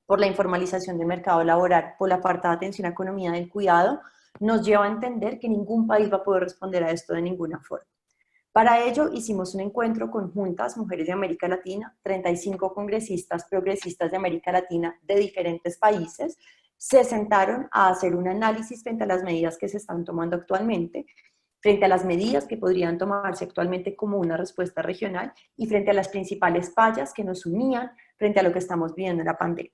por la informalización del mercado laboral, por la falta de atención a economía del cuidado, nos lleva a entender que ningún país va a poder responder a esto de ninguna forma. Para ello hicimos un encuentro con juntas mujeres de América Latina, 35 congresistas progresistas de América Latina de diferentes países, se sentaron a hacer un análisis frente a las medidas que se están tomando actualmente, frente a las medidas que podrían tomarse actualmente como una respuesta regional y frente a las principales fallas que nos unían frente a lo que estamos viviendo en la pandemia.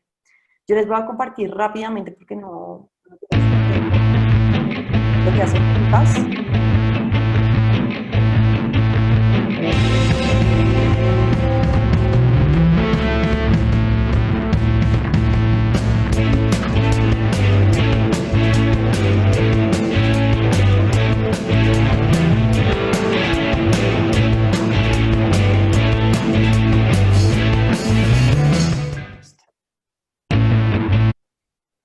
Yo les voy a compartir rápidamente porque no lo que hacen juntas.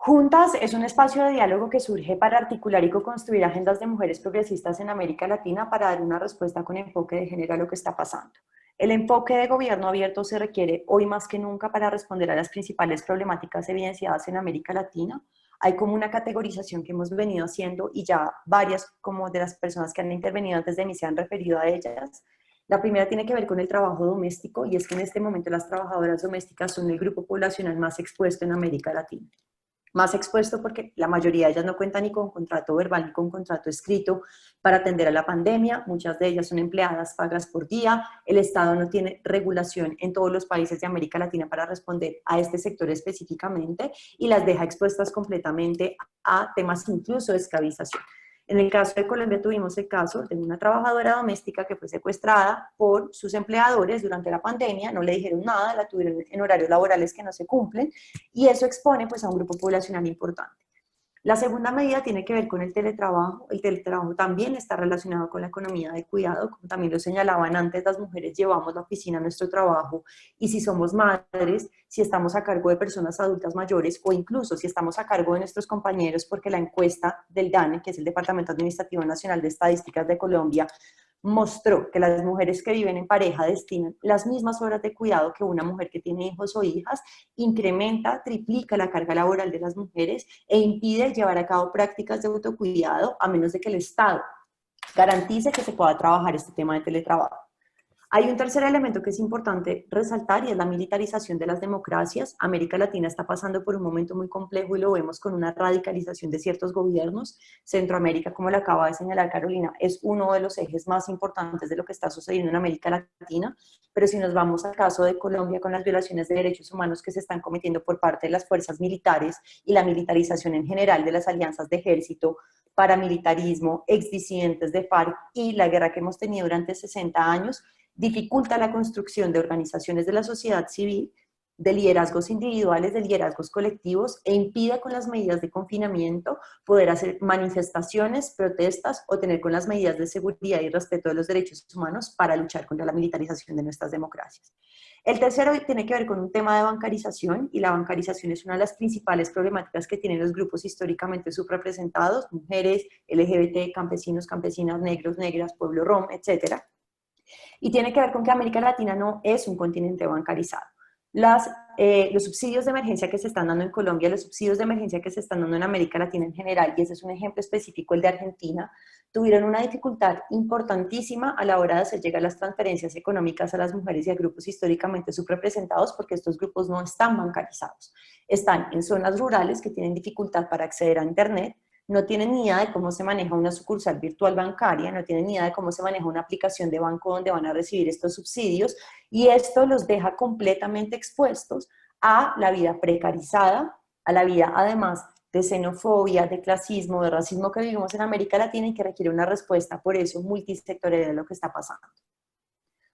Juntas es un espacio de diálogo que surge para articular y co-construir agendas de mujeres progresistas en América Latina para dar una respuesta con enfoque de género a lo que está pasando. El enfoque de gobierno abierto se requiere hoy más que nunca para responder a las principales problemáticas evidenciadas en América Latina. Hay como una categorización que hemos venido haciendo y ya varias como de las personas que han intervenido antes de mí se han referido a ellas. La primera tiene que ver con el trabajo doméstico y es que en este momento las trabajadoras domésticas son el grupo poblacional más expuesto en América Latina. Más expuesto porque la mayoría de ellas no cuentan ni con contrato verbal ni con contrato escrito para atender a la pandemia. Muchas de ellas son empleadas pagas por día. El Estado no tiene regulación en todos los países de América Latina para responder a este sector específicamente y las deja expuestas completamente a temas incluso de esclavización. En el caso de Colombia tuvimos el caso de una trabajadora doméstica que fue secuestrada por sus empleadores durante la pandemia, no le dijeron nada, la tuvieron en horarios laborales que no se cumplen y eso expone pues a un grupo poblacional importante. La segunda medida tiene que ver con el teletrabajo. El teletrabajo también está relacionado con la economía de cuidado, como también lo señalaban antes, las mujeres llevamos la oficina a nuestro trabajo y si somos madres, si estamos a cargo de personas adultas mayores o incluso si estamos a cargo de nuestros compañeros, porque la encuesta del DANE, que es el Departamento Administrativo Nacional de Estadísticas de Colombia, mostró que las mujeres que viven en pareja destinan las mismas horas de cuidado que una mujer que tiene hijos o hijas, incrementa, triplica la carga laboral de las mujeres e impide llevar a cabo prácticas de autocuidado a menos de que el Estado garantice que se pueda trabajar este tema de teletrabajo. Hay un tercer elemento que es importante resaltar y es la militarización de las democracias. América Latina está pasando por un momento muy complejo y lo vemos con una radicalización de ciertos gobiernos. Centroamérica, como lo acaba de señalar Carolina, es uno de los ejes más importantes de lo que está sucediendo en América Latina, pero si nos vamos al caso de Colombia con las violaciones de derechos humanos que se están cometiendo por parte de las fuerzas militares y la militarización en general de las alianzas de ejército, paramilitarismo, exdisidentes de FARC y la guerra que hemos tenido durante 60 años, dificulta la construcción de organizaciones de la sociedad civil, de liderazgos individuales, de liderazgos colectivos e impide con las medidas de confinamiento poder hacer manifestaciones, protestas o tener con las medidas de seguridad y respeto de los derechos humanos para luchar contra la militarización de nuestras democracias. El tercero tiene que ver con un tema de bancarización y la bancarización es una de las principales problemáticas que tienen los grupos históricamente subrepresentados, mujeres, LGBT, campesinos, campesinas, negros, negras, pueblo rom, etcétera. Y tiene que ver con que América Latina no es un continente bancarizado. Los subsidios de emergencia que se están dando en Colombia, los subsidios de emergencia que se están dando en América Latina en general, y ese es un ejemplo específico, el de Argentina, tuvieron una dificultad importantísima a la hora de hacer llegar las transferencias económicas a las mujeres y a grupos históricamente subrepresentados porque estos grupos no están bancarizados. Están en zonas rurales que tienen dificultad para acceder a Internet, no tienen ni idea de cómo se maneja una sucursal virtual bancaria, no tienen ni idea de cómo se maneja una aplicación de banco donde van a recibir estos subsidios y esto los deja completamente expuestos a la vida precarizada, a la vida además de xenofobia, de clasismo, de racismo que vivimos en América Latina y que requiere una respuesta por eso multisectorial de lo que está pasando.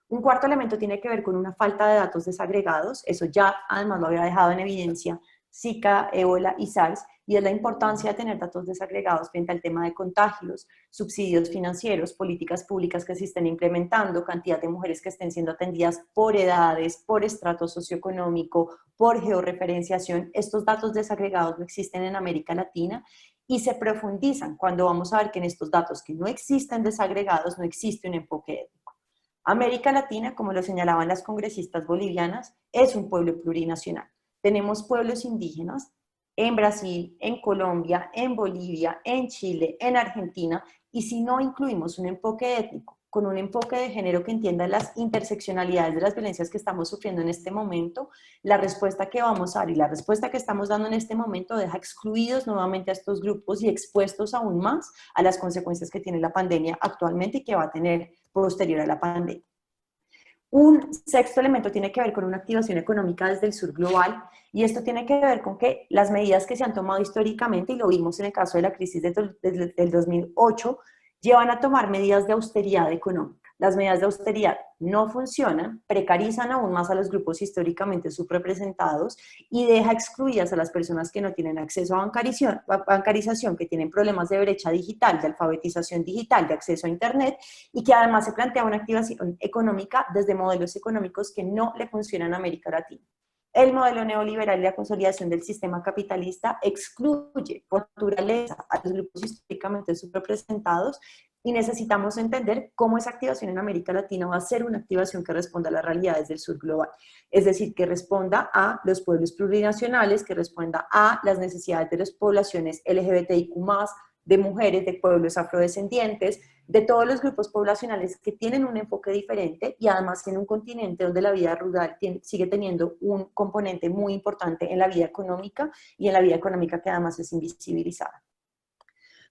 Un cuarto elemento tiene que ver con una falta de datos desagregados, eso ya además lo había dejado en evidencia Zika, ébola y SARS, y es la importancia de tener datos desagregados frente al tema de contagios, subsidios financieros, políticas públicas que se estén implementando, cantidad de mujeres que estén siendo atendidas por edades, por estrato socioeconómico, por georreferenciación. Estos datos desagregados no existen en América Latina y se profundizan cuando vamos a ver que en estos datos que no existen desagregados no existe un enfoque étnico. América Latina, como lo señalaban las congresistas bolivianas, es un pueblo plurinacional. Tenemos pueblos indígenas en Brasil, en Colombia, en Bolivia, en Chile, en Argentina, y si no incluimos un enfoque étnico con un enfoque de género que entienda las interseccionalidades de las violencias que estamos sufriendo en este momento, la respuesta que vamos a dar y la respuesta que estamos dando en este momento deja excluidos nuevamente a estos grupos y expuestos aún más a las consecuencias que tiene la pandemia actualmente y que va a tener posterior a la pandemia. Un sexto elemento tiene que ver con una activación económica desde el sur global y esto tiene que ver con que las medidas que se han tomado históricamente, y lo vimos en el caso de la crisis del 2008, llevan a tomar medidas de austeridad económica. Las medidas de austeridad no funcionan, precarizan aún más a los grupos históricamente subrepresentados y deja excluidas a las personas que no tienen acceso a bancarización, que tienen problemas de brecha digital, de alfabetización digital, de acceso a Internet y que además se plantea una activación económica desde modelos económicos que no le funcionan a América Latina. El modelo neoliberal y la consolidación del sistema capitalista excluye por naturaleza a los grupos históricamente subrepresentados y necesitamos entender cómo esa activación en América Latina va a ser una activación que responda a las realidades del sur global. Es decir, que responda a los pueblos plurinacionales, que responda a las necesidades de las poblaciones LGBTIQ+, de mujeres, de pueblos afrodescendientes, de todos los grupos poblacionales que tienen un enfoque diferente y además en un continente donde la vida rural sigue teniendo un componente muy importante en la vida económica y en la vida económica que además es invisibilizada.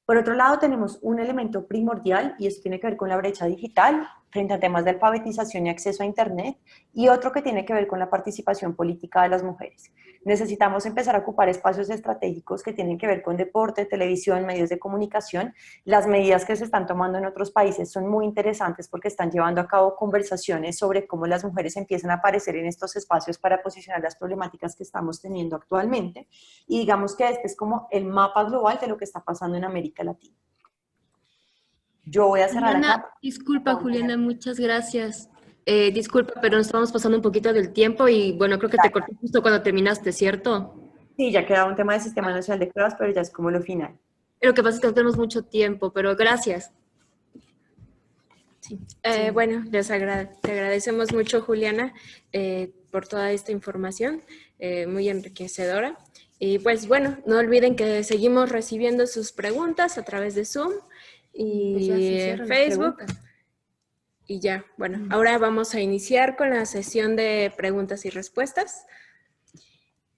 Por otro lado, tenemos un elemento primordial y esto tiene que ver con la brecha digital frente a temas de alfabetización y acceso a Internet y otro que tiene que ver con la participación política de las mujeres. Necesitamos empezar a ocupar espacios estratégicos que tienen que ver con deporte, televisión, medios de comunicación. Las medidas que se están tomando en otros países son muy interesantes porque están llevando a cabo conversaciones sobre cómo las mujeres empiezan a aparecer en estos espacios para posicionar las problemáticas que estamos teniendo actualmente. Y digamos que este es como el mapa global de lo que está pasando en América Latina. Yo voy a cerrar acá. Disculpa, Juliana, muchas gracias. Disculpa, pero nos estamos pasando un poquito del tiempo y bueno, creo que te corté justo cuando terminaste, ¿cierto? Sí, ya quedaba un tema del Sistema Nacional de Pruebas, pero ya es como lo final. Lo que pasa es que no tenemos mucho tiempo, pero gracias. Sí. Bueno, te agradecemos mucho, Juliana, por toda esta información, muy enriquecedora. Y pues bueno, no olviden que seguimos recibiendo sus preguntas a través de Zoom y Facebook. Y ya, bueno, ahora vamos a iniciar con la sesión de preguntas y respuestas.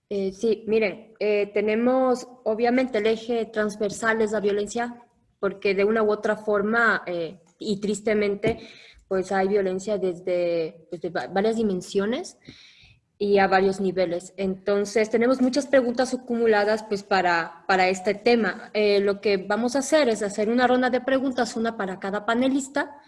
Sí, miren, tenemos obviamente el eje transversal es la violencia, porque de una u otra forma, y tristemente, pues hay violencia desde varias dimensiones y a varios niveles. Entonces, tenemos muchas preguntas acumuladas pues para este tema. Lo que vamos a hacer es hacer una ronda de preguntas, una para cada panelista,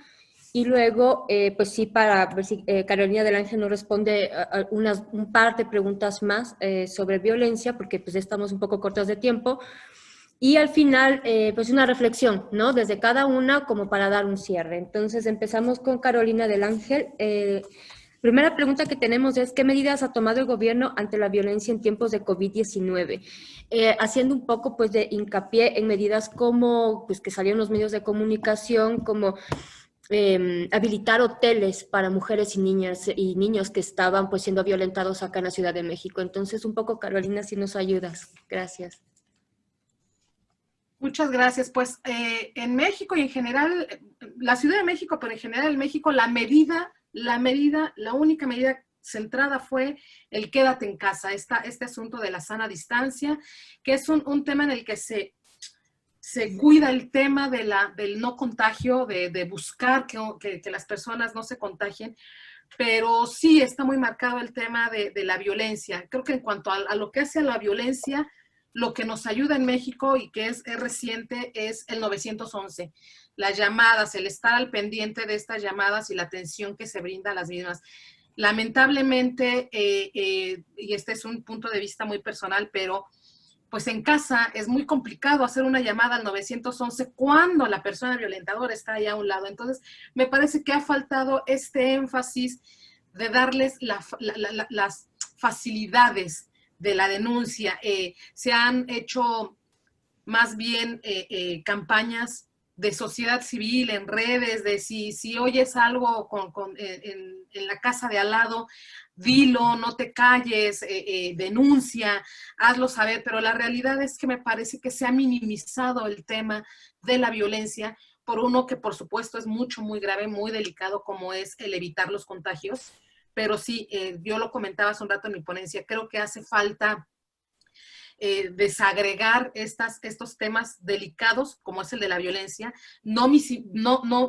y luego, pues sí, para ver si Carolina del Ángel nos responde un par de preguntas más sobre violencia, porque pues estamos un poco cortos de tiempo. Y al final, pues una reflexión, ¿no? Desde cada una como para dar un cierre. Entonces, empezamos con Carolina del Ángel. Primera pregunta que tenemos es, ¿qué medidas ha tomado el gobierno ante la violencia en tiempos de COVID-19? Haciendo un poco pues de hincapié en medidas como, pues que salieron los medios de comunicación, como habilitar hoteles para mujeres y niñas y niños que estaban pues siendo violentados acá en la Ciudad de México. Entonces, un poco, Carolina, si nos ayudas. Gracias. Muchas gracias. Pues en México y en general, la Ciudad de México, pero en general en México, la única medida centrada fue el quédate en casa, este asunto de la sana distancia, que es un tema en el que se cuida el tema del no contagio, de buscar que las personas no se contagien, pero sí está muy marcado el tema de la violencia. Creo que en cuanto a lo que hace a la violencia, lo que nos ayuda en México y que es reciente es el 911. Las llamadas, el estar al pendiente de estas llamadas y la atención que se brinda a las mismas. Lamentablemente, y este es un punto de vista muy personal, pero pues en casa es muy complicado hacer una llamada al 911 cuando la persona violentadora está ahí a un lado. Entonces, me parece que ha faltado este énfasis de darles las facilidades de la denuncia. Se han hecho más bien campañas de sociedad civil en redes, de si oyes algo en la casa de al lado, dilo, no te calles, denuncia, hazlo saber, pero la realidad es que me parece que se ha minimizado el tema de la violencia por uno que por supuesto es muy grave, muy delicado, como es el evitar los contagios, pero sí, yo lo comentaba hace un rato en mi ponencia, creo que hace falta desagregar estos temas delicados, como es el de la violencia, no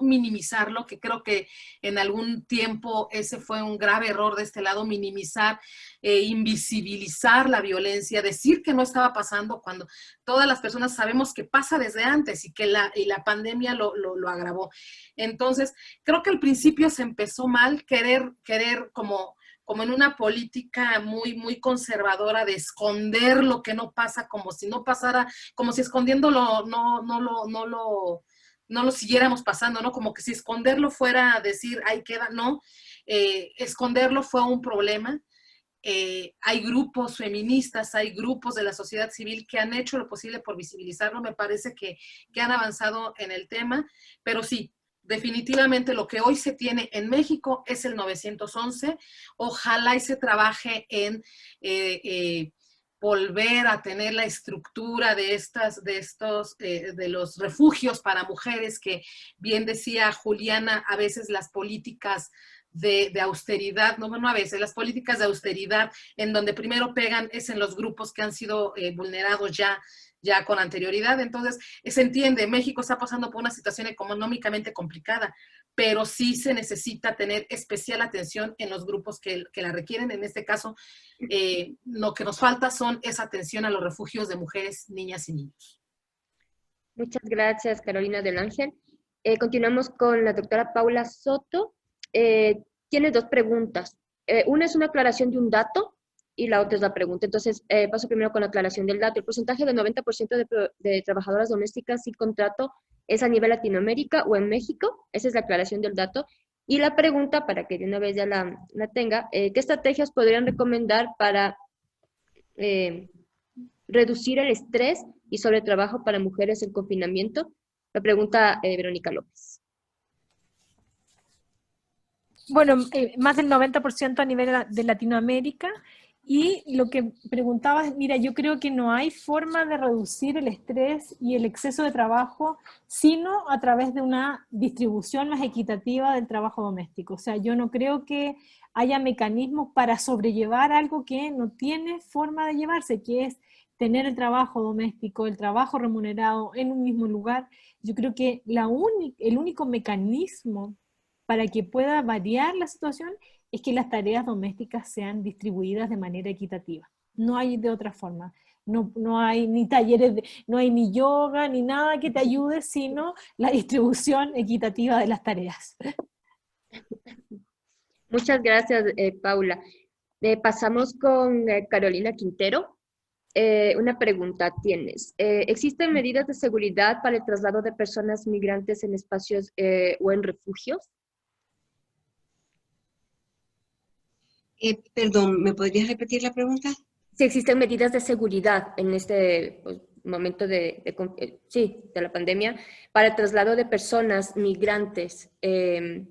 minimizarlo, que creo que en algún tiempo ese fue un grave error de este lado, minimizar, invisibilizar la violencia, decir que no estaba pasando cuando todas las personas sabemos que pasa desde antes y que la pandemia lo agravó. Entonces, creo que al principio se empezó mal, querer como en una política muy conservadora de esconder lo que no pasa, como si no pasara, como si escondiéndolo no lo siguiéramos pasando, ¿no? Como que si esconderlo fuera decir, ahí queda, no. Esconderlo fue un problema. hay grupos feministas, hay grupos de la sociedad civil que han hecho lo posible por visibilizarlo. Me parece que han avanzado en el tema, pero sí, definitivamente lo que hoy se tiene en México es el 911. Ojalá y se trabaje en volver a tener la estructura de los refugios para mujeres, que bien decía Juliana, a veces las políticas de austeridad, no a veces, las políticas de austeridad en donde primero pegan es en los grupos que han sido vulnerados ya con anterioridad. Entonces, se entiende, México está pasando por una situación económicamente complicada, pero sí se necesita tener especial atención en los grupos que la requieren. En este caso, lo que nos falta son esa atención a los refugios de mujeres, niñas y niños. Muchas gracias, Carolina del Ángel. Continuamos con la doctora Paula Soto. Tiene dos preguntas. Una es una aclaración de un dato y la otra es la pregunta. Entonces, paso primero con la aclaración del dato. El porcentaje del 90% de trabajadoras domésticas sin contrato es a nivel Latinoamérica o en México. Esa es la aclaración del dato. Y la pregunta, para que de una vez ya la tenga, ¿qué estrategias podrían recomendar para reducir el estrés y sobretrabajo para mujeres en confinamiento? La pregunta Verónica López. Bueno, más del 90% a nivel de Latinoamérica. Y lo que preguntabas, mira, yo creo que no hay forma de reducir el estrés y el exceso de trabajo sino a través de una distribución más equitativa del trabajo doméstico. O sea, yo no creo que haya mecanismos para sobrellevar algo que no tiene forma de llevarse, que es tener el trabajo doméstico, el trabajo remunerado en un mismo lugar. Yo creo que el único mecanismo para que pueda variar la situación es que las tareas domésticas sean distribuidas de manera equitativa. No hay de otra forma. No hay ni talleres, no hay ni yoga, ni nada que te ayude, sino la distribución equitativa de las tareas. Muchas gracias, Paula. Pasamos con Carolina Quintero. Una pregunta tienes. ¿Existen medidas de seguridad para el traslado de personas migrantes en espacios o en refugios? Perdón, ¿me podrías repetir la pregunta? Si existen medidas de seguridad en este momento de la pandemia para el traslado de personas migrantes en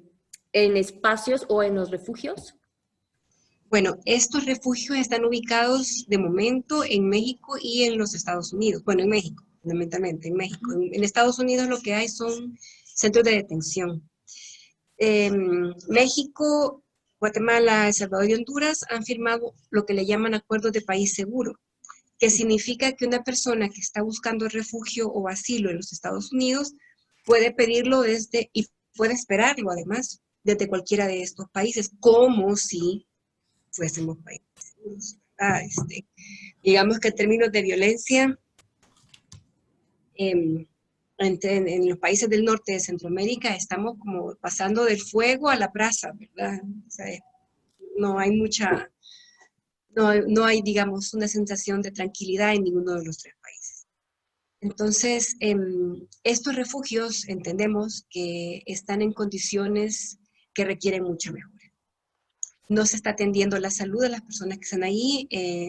espacios o en los refugios. Bueno, estos refugios están ubicados de momento en México y en los Estados Unidos. Bueno, en México, fundamentalmente en México. En Estados Unidos lo que hay son centros de detención. México, Guatemala, El Salvador y Honduras han firmado lo que le llaman acuerdos de país seguro, que significa que una persona que está buscando refugio o asilo en los Estados Unidos puede pedirlo y puede esperarlo además desde cualquiera de estos países, como si fuésemos países seguros. Digamos que en términos de violencia, en los países del norte de Centroamérica estamos como pasando del fuego a la brasa, ¿verdad? O sea, no hay, digamos, una sensación de tranquilidad en ninguno de los tres países. Entonces, estos refugios entendemos que están en condiciones que requieren mucha mejora. No se está atendiendo la salud de las personas que están ahí,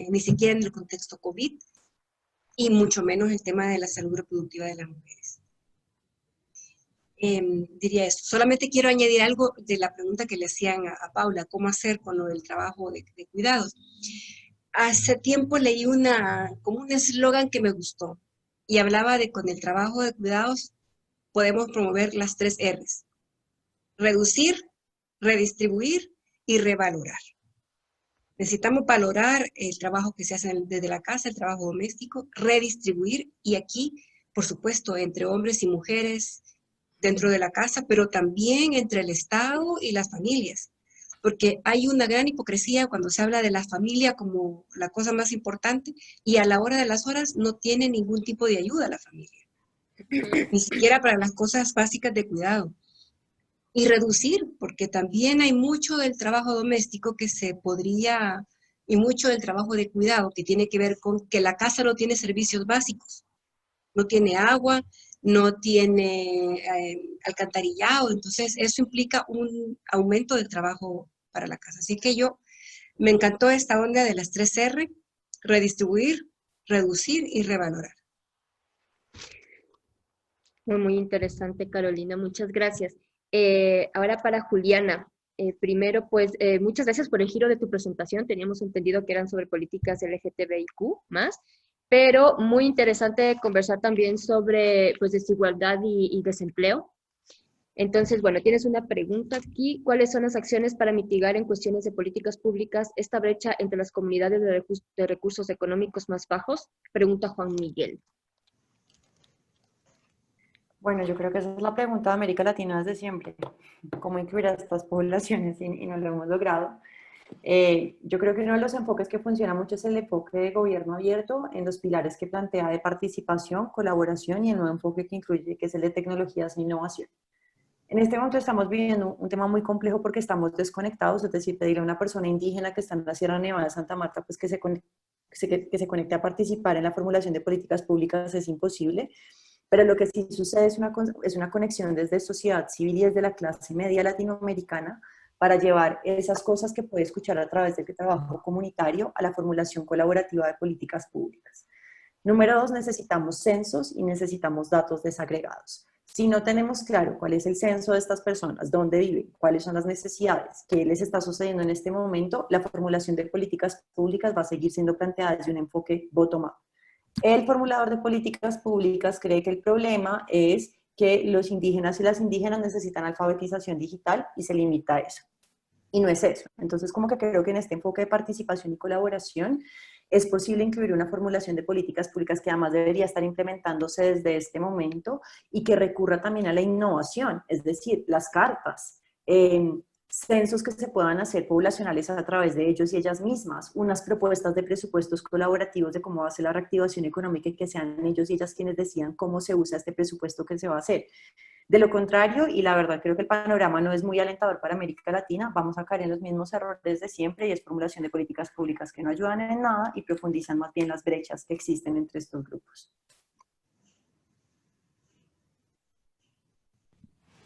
ni siquiera en el contexto COVID, y mucho menos el tema de la salud reproductiva de las mujeres. Diría esto. Solamente quiero añadir algo de la pregunta que le hacían a Paula, cómo hacer con lo del trabajo de cuidados. Hace tiempo leí como un eslogan que me gustó, y hablaba de con el trabajo de cuidados podemos promover las 3 R's. Reducir, redistribuir y revalorar. Necesitamos valorar el trabajo que se hace desde la casa, el trabajo doméstico, redistribuir, y aquí, por supuesto, entre hombres y mujeres dentro de la casa, pero también entre el Estado y las familias, porque hay una gran hipocresía cuando se habla de la familia como la cosa más importante, y a la hora de las horas no tiene ningún tipo de ayuda a la familia, ni siquiera para las cosas básicas de cuidado. Y reducir, porque también hay mucho del trabajo doméstico que se podría, y mucho del trabajo de cuidado que tiene que ver con que la casa no tiene servicios básicos, no tiene agua, no tiene alcantarillado, entonces eso implica un aumento del trabajo para la casa. Así que yo Me encantó esta onda de las 3R, redistribuir, reducir y revalorar. Muy interesante, Carolina, muchas gracias. Ahora para Juliana. Primero, pues, muchas gracias por el giro de tu presentación. Teníamos entendido que eran sobre políticas LGTBIQ+, pero muy interesante conversar también sobre, pues, desigualdad y desempleo. Entonces, bueno, tienes una pregunta aquí. ¿Cuáles son las acciones para mitigar en cuestiones de políticas públicas esta brecha entre las comunidades de recursos económicos más bajos? Pregunta Juan Miguel. Bueno, yo creo que esa es la pregunta de América Latina desde siempre. ¿Cómo incluir a estas poblaciones? Y no lo hemos logrado. Yo creo que uno de los enfoques que funciona mucho es el enfoque de gobierno abierto en los pilares que plantea de participación, colaboración y el nuevo enfoque que incluye, que es el de tecnologías e innovación. En este momento estamos viviendo un tema muy complejo porque estamos desconectados, es decir, pedirle a una persona indígena que está en la Sierra Nevada de Santa Marta pues que se conecte a participar en la formulación de políticas públicas es imposible. Pero lo que sí sucede es una conexión desde sociedad civil y desde la clase media latinoamericana para llevar esas cosas que puede escuchar a través del trabajo comunitario a la formulación colaborativa de políticas públicas. Número 2, necesitamos censos y necesitamos datos desagregados. Si no tenemos claro cuál es el censo de estas personas, dónde viven, cuáles son las necesidades, qué les está sucediendo en este momento, la formulación de políticas públicas va a seguir siendo planteada desde un enfoque bottom-up. El formulador de políticas públicas cree que el problema es que los indígenas y las indígenas necesitan alfabetización digital y se limita a eso. Y no es eso. Entonces, como que creo que en este enfoque de participación y colaboración es posible incluir una formulación de políticas públicas que además debería estar implementándose desde este momento y que recurra también a la innovación, es decir, las cartas, censos que se puedan hacer poblacionales a través de ellos y ellas mismas, unas propuestas de presupuestos colaborativos de cómo va a ser la reactivación económica y que sean ellos y ellas quienes decidan cómo se usa este presupuesto que se va a hacer. De lo contrario, y la verdad creo que el panorama no es muy alentador para América Latina, vamos a caer en los mismos errores de siempre y es formulación de políticas públicas que no ayudan en nada y profundizan más bien las brechas que existen entre estos grupos.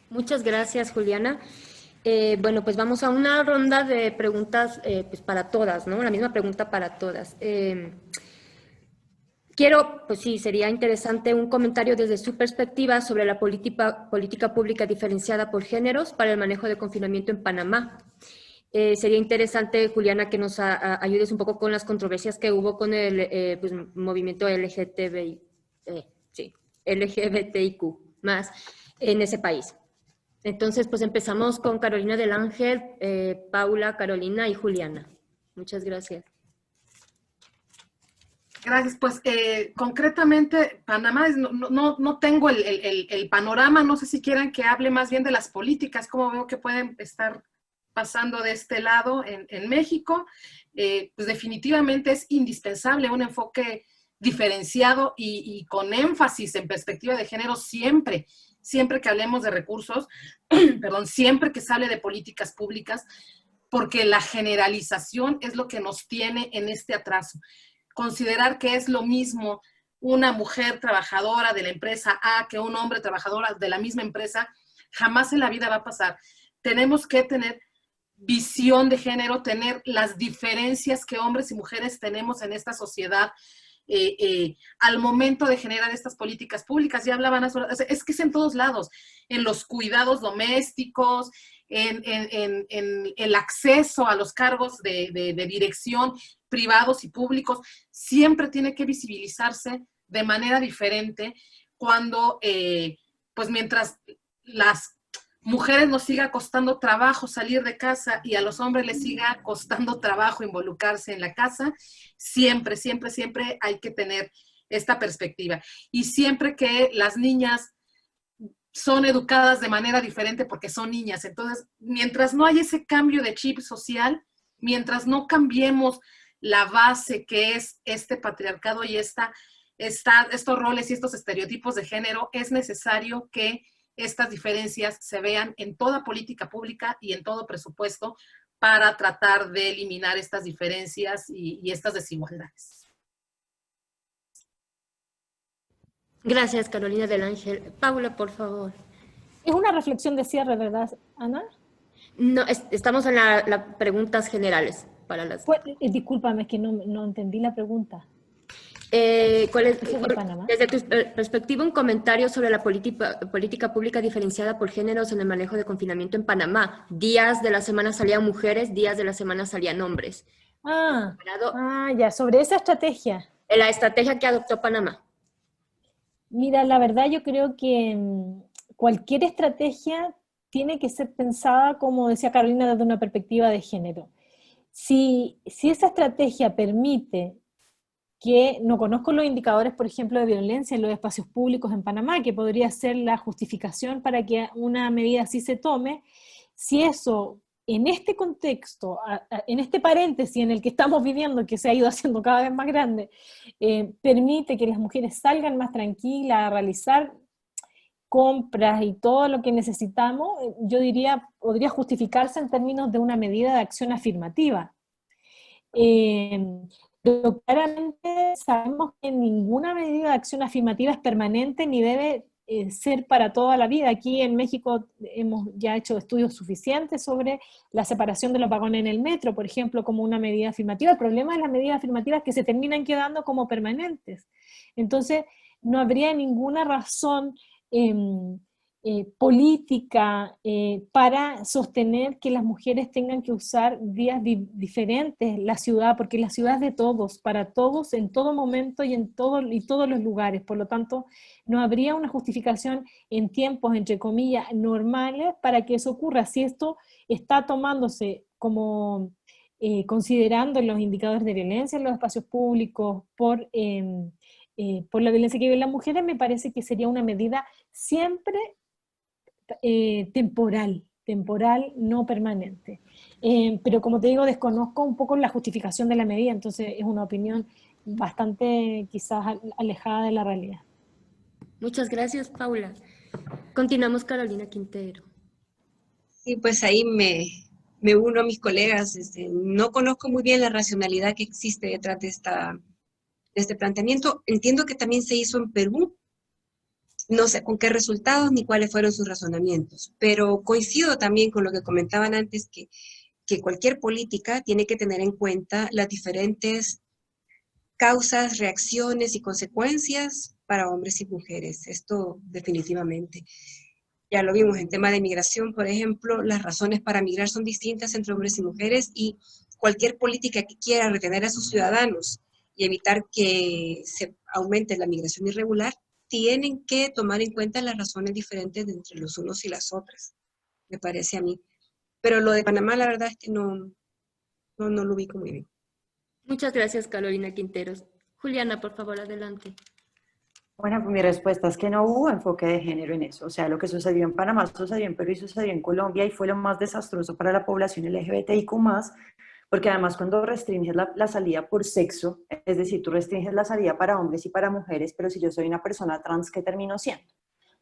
Muchas gracias, Juliana. Bueno, pues vamos a una ronda de preguntas pues para todas, ¿no? La misma pregunta para todas. Pues sí, sería interesante un comentario desde su perspectiva sobre la política pública diferenciada por géneros para el manejo de confinamiento en Panamá. Sería interesante, Juliana, que nos ayudes un poco con las controversias que hubo con el pues, movimiento LGBTIQ+, en ese país. Entonces, pues empezamos con Carolina del Ángel, Paula, Carolina y Juliana. Muchas gracias. Gracias. Pues concretamente, Panamá, no tengo el panorama, no sé si quieran que hable más bien de las políticas, cómo veo que pueden estar pasando de este lado en México. Pues definitivamente es indispensable un enfoque diferenciado y con énfasis en perspectiva de género siempre que hablemos de recursos, perdón, siempre que se hable de políticas públicas, porque la generalización es lo que nos tiene en este atraso. Considerar que es lo mismo una mujer trabajadora de la empresa A que un hombre trabajador de la misma empresa, jamás en la vida va a pasar. Tenemos que tener visión de género, tener las diferencias que hombres y mujeres tenemos en esta sociedad, al momento de generar estas políticas públicas. Ya hablaban, es que es en todos lados, en los cuidados domésticos, en el acceso a los cargos de dirección privados y públicos, siempre tiene que visibilizarse de manera diferente cuando, pues mientras las mujeres nos siga costando trabajo salir de casa y a los hombres les siga costando trabajo involucrarse en la casa, siempre hay que tener esta perspectiva. Y siempre que las niñas son educadas de manera diferente porque son niñas, entonces, mientras no haya ese cambio de chip social, mientras no cambiemos la base que es este patriarcado y estos roles y estos estereotipos de género, es necesario que estas diferencias se vean en toda política pública y en todo presupuesto para tratar de eliminar estas diferencias y estas desigualdades. Gracias, Carolina del Ángel. Paula, por favor. Es una reflexión de cierre, ¿verdad, Ana? No, estamos en las preguntas generales para las... Discúlpame, es que no entendí la pregunta. ¿Cuál es, ¿Eso de Panamá? desde tu perspectiva, un comentario sobre la política pública diferenciada por géneros en el manejo de confinamiento en Panamá? Días de la semana salían mujeres, días de la semana salían hombres. Ya, sobre esa estrategia. La estrategia que adoptó Panamá. Mira, la verdad yo creo que cualquier estrategia tiene que ser pensada, como decía Carolina, desde una perspectiva de género. Si esa estrategia permite que no conozco los indicadores, por ejemplo, de violencia en los espacios públicos en Panamá, que podría ser la justificación para que una medida así se tome, si eso, en este contexto, en este paréntesis en el que estamos viviendo, que se ha ido haciendo cada vez más grande, permite que las mujeres salgan más tranquilas a realizar compras y todo lo que necesitamos, yo diría, podría justificarse en términos de una medida de acción afirmativa. Pero claramente sabemos que ninguna medida de acción afirmativa es permanente ni debe ser para toda la vida. Aquí en México hemos ya hecho estudios suficientes sobre la separación de los vagones en el metro, por ejemplo, como una medida afirmativa. El problema es las medidas afirmativas que se terminan quedando como permanentes. Entonces, no habría ninguna razón política para sostener que las mujeres tengan que usar días diferentes la ciudad, porque la ciudad es de todos, para todos, en todo momento y todos los lugares. Por lo tanto, no habría una justificación en tiempos, entre comillas, normales para que eso ocurra. Si esto está tomándose como considerando los indicadores de violencia en los espacios públicos por la violencia que viven las mujeres, me parece que sería una medida siempre temporal, no permanente. Pero como te digo, desconozco un poco la justificación de la medida, entonces es una opinión bastante quizás alejada de la realidad. Muchas gracias, Paula. Continuamos, Carolina Quintero. Sí, pues ahí me uno a mis colegas. No conozco muy bien la racionalidad que existe detrás de este planteamiento. Entiendo que también se hizo en Perú. No sé con qué resultados ni cuáles fueron sus razonamientos, pero coincido también con lo que comentaban antes, que cualquier política tiene que tener en cuenta las diferentes causas, reacciones y consecuencias para hombres y mujeres. Esto definitivamente. Ya lo vimos en tema de migración, por ejemplo, las razones para migrar son distintas entre hombres y mujeres, y cualquier política que quiera retener a sus ciudadanos y evitar que se aumente la migración irregular, tienen que tomar en cuenta las razones diferentes de entre los unos y las otras, me parece a mí. Pero lo de Panamá, la verdad es que no lo ubico muy bien. Muchas gracias, Carolina Quinteros. Juliana, por favor, adelante. Bueno, pues mi respuesta es que no hubo enfoque de género en eso. O sea, lo que sucedió en Panamá sucedió en Perú y sucedió en Colombia y fue lo más desastroso para la población LGBTIQ+, porque además cuando restringes la salida por sexo, es decir, tú restringes la salida para hombres y para mujeres, pero si yo soy una persona trans, ¿qué termino siendo?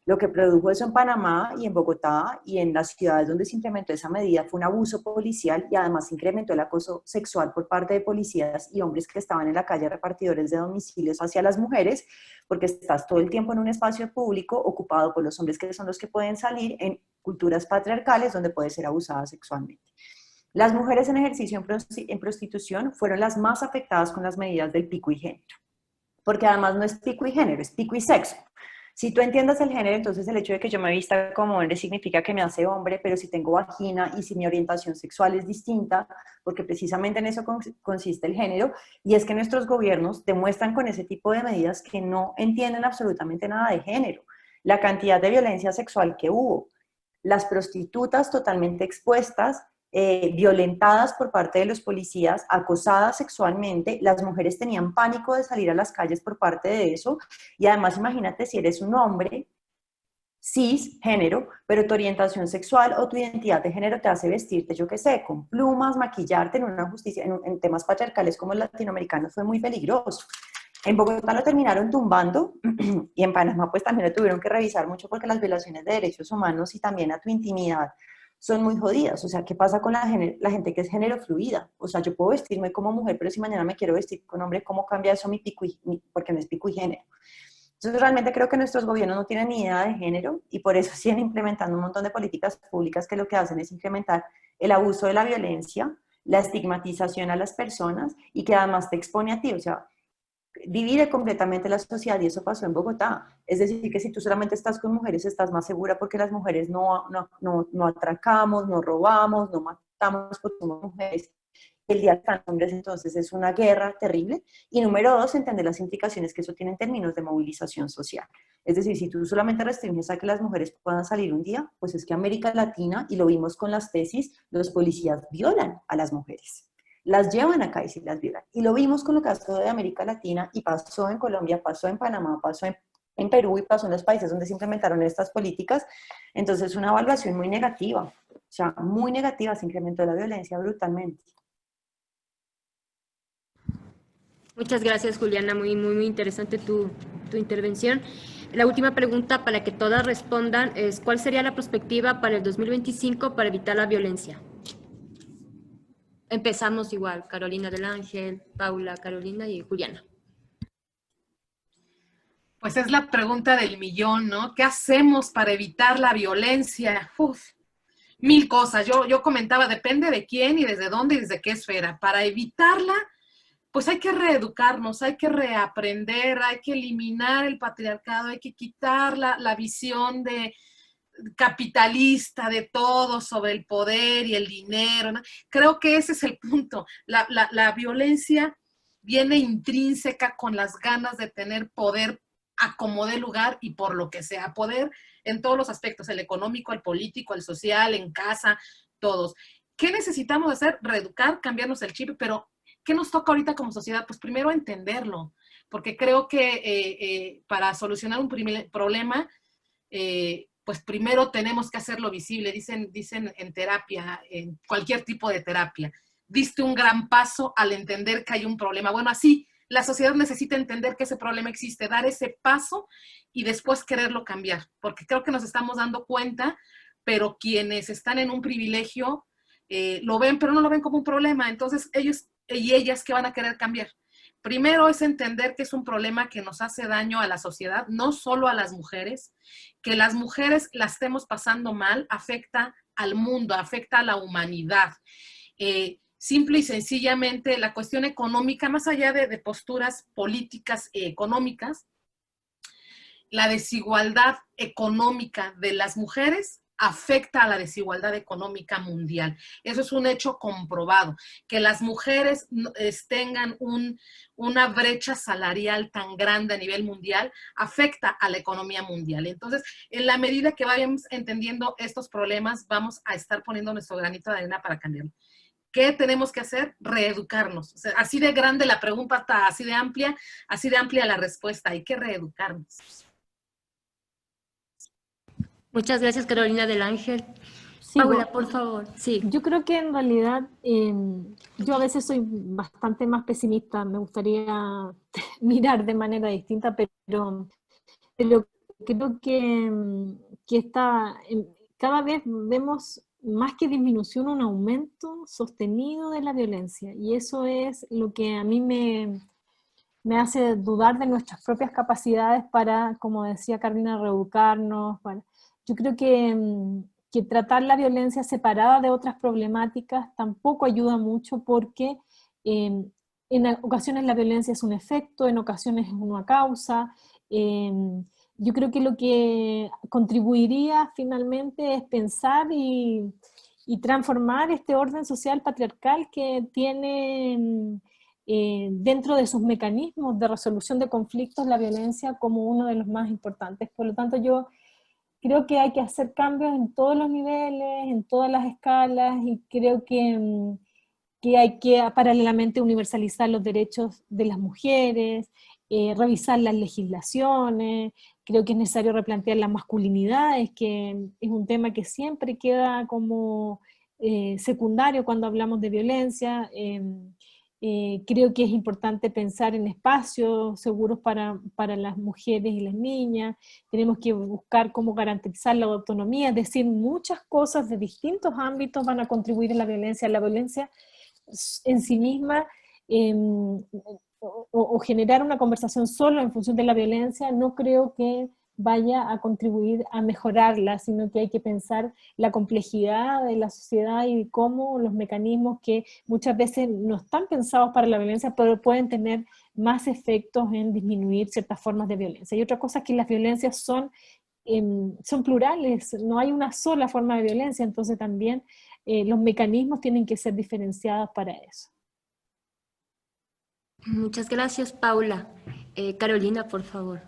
Lo que produjo eso en Panamá y en Bogotá y en las ciudades donde se implementó esa medida fue un abuso policial y además se incrementó el acoso sexual por parte de policías y hombres que estaban en la calle repartidores de domicilios hacia las mujeres, porque estás todo el tiempo en un espacio público ocupado por los hombres que son los que pueden salir en culturas patriarcales donde puede ser abusada sexualmente. Las mujeres en ejercicio en prostitución fueron las más afectadas con las medidas del pico y género, porque además no es pico y género, es pico y sexo. Si tú entiendes el género, entonces el hecho de que yo me vista como hombre significa que me hace hombre, pero si tengo vagina y si mi orientación sexual es distinta, porque precisamente en eso consiste el género, y es que nuestros gobiernos demuestran con ese tipo de medidas que no entienden absolutamente nada de género. La cantidad de violencia sexual que hubo, las prostitutas totalmente expuestas, violentadas por parte de los policías, acosadas sexualmente, las mujeres tenían pánico de salir a las calles por parte de eso, y además imagínate si eres un hombre cis, género, pero tu orientación sexual o tu identidad de género te hace vestirte, yo qué sé, con plumas, maquillarte en una justicia, en temas patriarcales como el latinoamericano fue muy peligroso. En Bogotá lo terminaron tumbando y en Panamá pues también lo tuvieron que revisar mucho porque las violaciones de derechos humanos y también a tu intimidad son muy jodidas. O sea, ¿qué pasa con la gente que es género fluida? O sea, yo puedo vestirme como mujer, pero si mañana me quiero vestir con hombre, ¿cómo cambia eso porque no es pico y género? Entonces, realmente creo que nuestros gobiernos no tienen ni idea de género y por eso siguen implementando un montón de políticas públicas que lo que hacen es incrementar el abuso de la violencia, la estigmatización a las personas y que además te expone a ti, o sea, divide completamente la sociedad y eso pasó en Bogotá. Es decir, que si tú solamente estás con mujeres estás más segura porque las mujeres no atracamos, no robamos, no matamos porque somos mujeres. El día de los hombres, entonces, es una guerra terrible. Y número dos, entender las implicaciones que eso tiene en términos de movilización social. Es decir, si tú solamente restringes a que las mujeres puedan salir un día, pues es que América Latina, y lo vimos con las tesis, los policías violan a las mujeres. Las llevan acá y sí las violan. Y lo vimos con lo que pasó de América Latina y pasó en Colombia, pasó en Panamá, pasó en Perú y pasó en los países donde se implementaron estas políticas. Entonces, una evaluación muy negativa, o sea, muy negativa, se incrementó la violencia brutalmente. Muchas gracias, Juliana. Muy interesante tu intervención. La última pregunta para que todas respondan es, ¿cuál sería la perspectiva para el 2025 para evitar la violencia? Empezamos igual, Carolina del Ángel, Paula, Carolina y Juliana. Pues es la pregunta del millón, ¿no? ¿Qué hacemos para evitar la violencia? Mil cosas. Yo comentaba, depende de quién y desde dónde y desde qué esfera. Para evitarla, pues hay que reeducarnos, hay que reaprender, hay que eliminar el patriarcado, hay que quitar la visión de capitalista de todo sobre el poder y el dinero, ¿no? Creo que ese es el punto. La violencia viene intrínseca con las ganas de tener poder a como dé lugar y por lo que sea, poder en todos los aspectos, el económico, el político, el social, en casa, todos. ¿Qué necesitamos hacer? Reeducar, cambiarnos el chip, pero ¿qué nos toca ahorita como sociedad? Pues primero entenderlo, porque creo que para solucionar un problema, pues primero tenemos que hacerlo visible. Dicen en terapia, en cualquier tipo de terapia, diste un gran paso al entender que hay un problema. Bueno, así la sociedad necesita entender que ese problema existe, dar ese paso y después quererlo cambiar, porque creo que nos estamos dando cuenta, pero quienes están en un privilegio lo ven, pero no lo ven como un problema. Entonces ellos y ellas, ¿qué van a querer cambiar? Primero es entender que es un problema que nos hace daño a la sociedad, no solo a las mujeres, que las mujeres la estemos pasando mal, afecta al mundo, afecta a la humanidad. Simple y sencillamente la cuestión económica, más allá de posturas políticas y económicas, la desigualdad económica de las mujeres afecta a la desigualdad económica mundial. Eso es un hecho comprobado. Que las mujeres tengan una brecha salarial tan grande a nivel mundial afecta a la economía mundial. Entonces, en la medida que vayamos entendiendo estos problemas, vamos a estar poniendo nuestro granito de arena para cambiarlo. ¿Qué tenemos que hacer? Reeducarnos. O sea, así de grande la pregunta, está así de amplia la respuesta. Hay que reeducarnos. Muchas gracias, Carolina del Ángel. Sí, Paula, por favor. Sí. Yo creo que en realidad yo a veces soy bastante más pesimista, me gustaría mirar de manera distinta, pero creo que cada vez vemos más que disminución, un aumento sostenido de la violencia, y eso es lo que a mí me hace dudar de nuestras propias capacidades para, como decía Carolina, reeducarnos. Yo creo que tratar la violencia separada de otras problemáticas tampoco ayuda mucho, porque en ocasiones la violencia es un efecto, en ocasiones es una causa. Yo creo que lo que contribuiría finalmente es pensar y transformar este orden social patriarcal que tiene dentro de sus mecanismos de resolución de conflictos la violencia como uno de los más importantes. Por lo tanto, yo creo que hay que hacer cambios en todos los niveles, en todas las escalas, y creo que hay que paralelamente universalizar los derechos de las mujeres, revisar las legislaciones. Creo que es necesario replantear las masculinidades, que es un tema que siempre queda como secundario cuando hablamos de violencia. Creo que es importante pensar en espacios seguros para las mujeres y las niñas. Tenemos que buscar cómo garantizar la autonomía, es decir, muchas cosas de distintos ámbitos van a contribuir a la violencia. La violencia en sí misma, o generar una conversación solo en función de la violencia, no creo que vaya a contribuir a mejorarla, sino que hay que pensar la complejidad de la sociedad y cómo los mecanismos que muchas veces no están pensados para la violencia, pero pueden tener más efectos en disminuir ciertas formas de violencia. Y otra cosa es que las violencias son plurales, no hay una sola forma de violencia, entonces también los mecanismos tienen que ser diferenciados para eso. Muchas gracias, Paula. Carolina, por favor.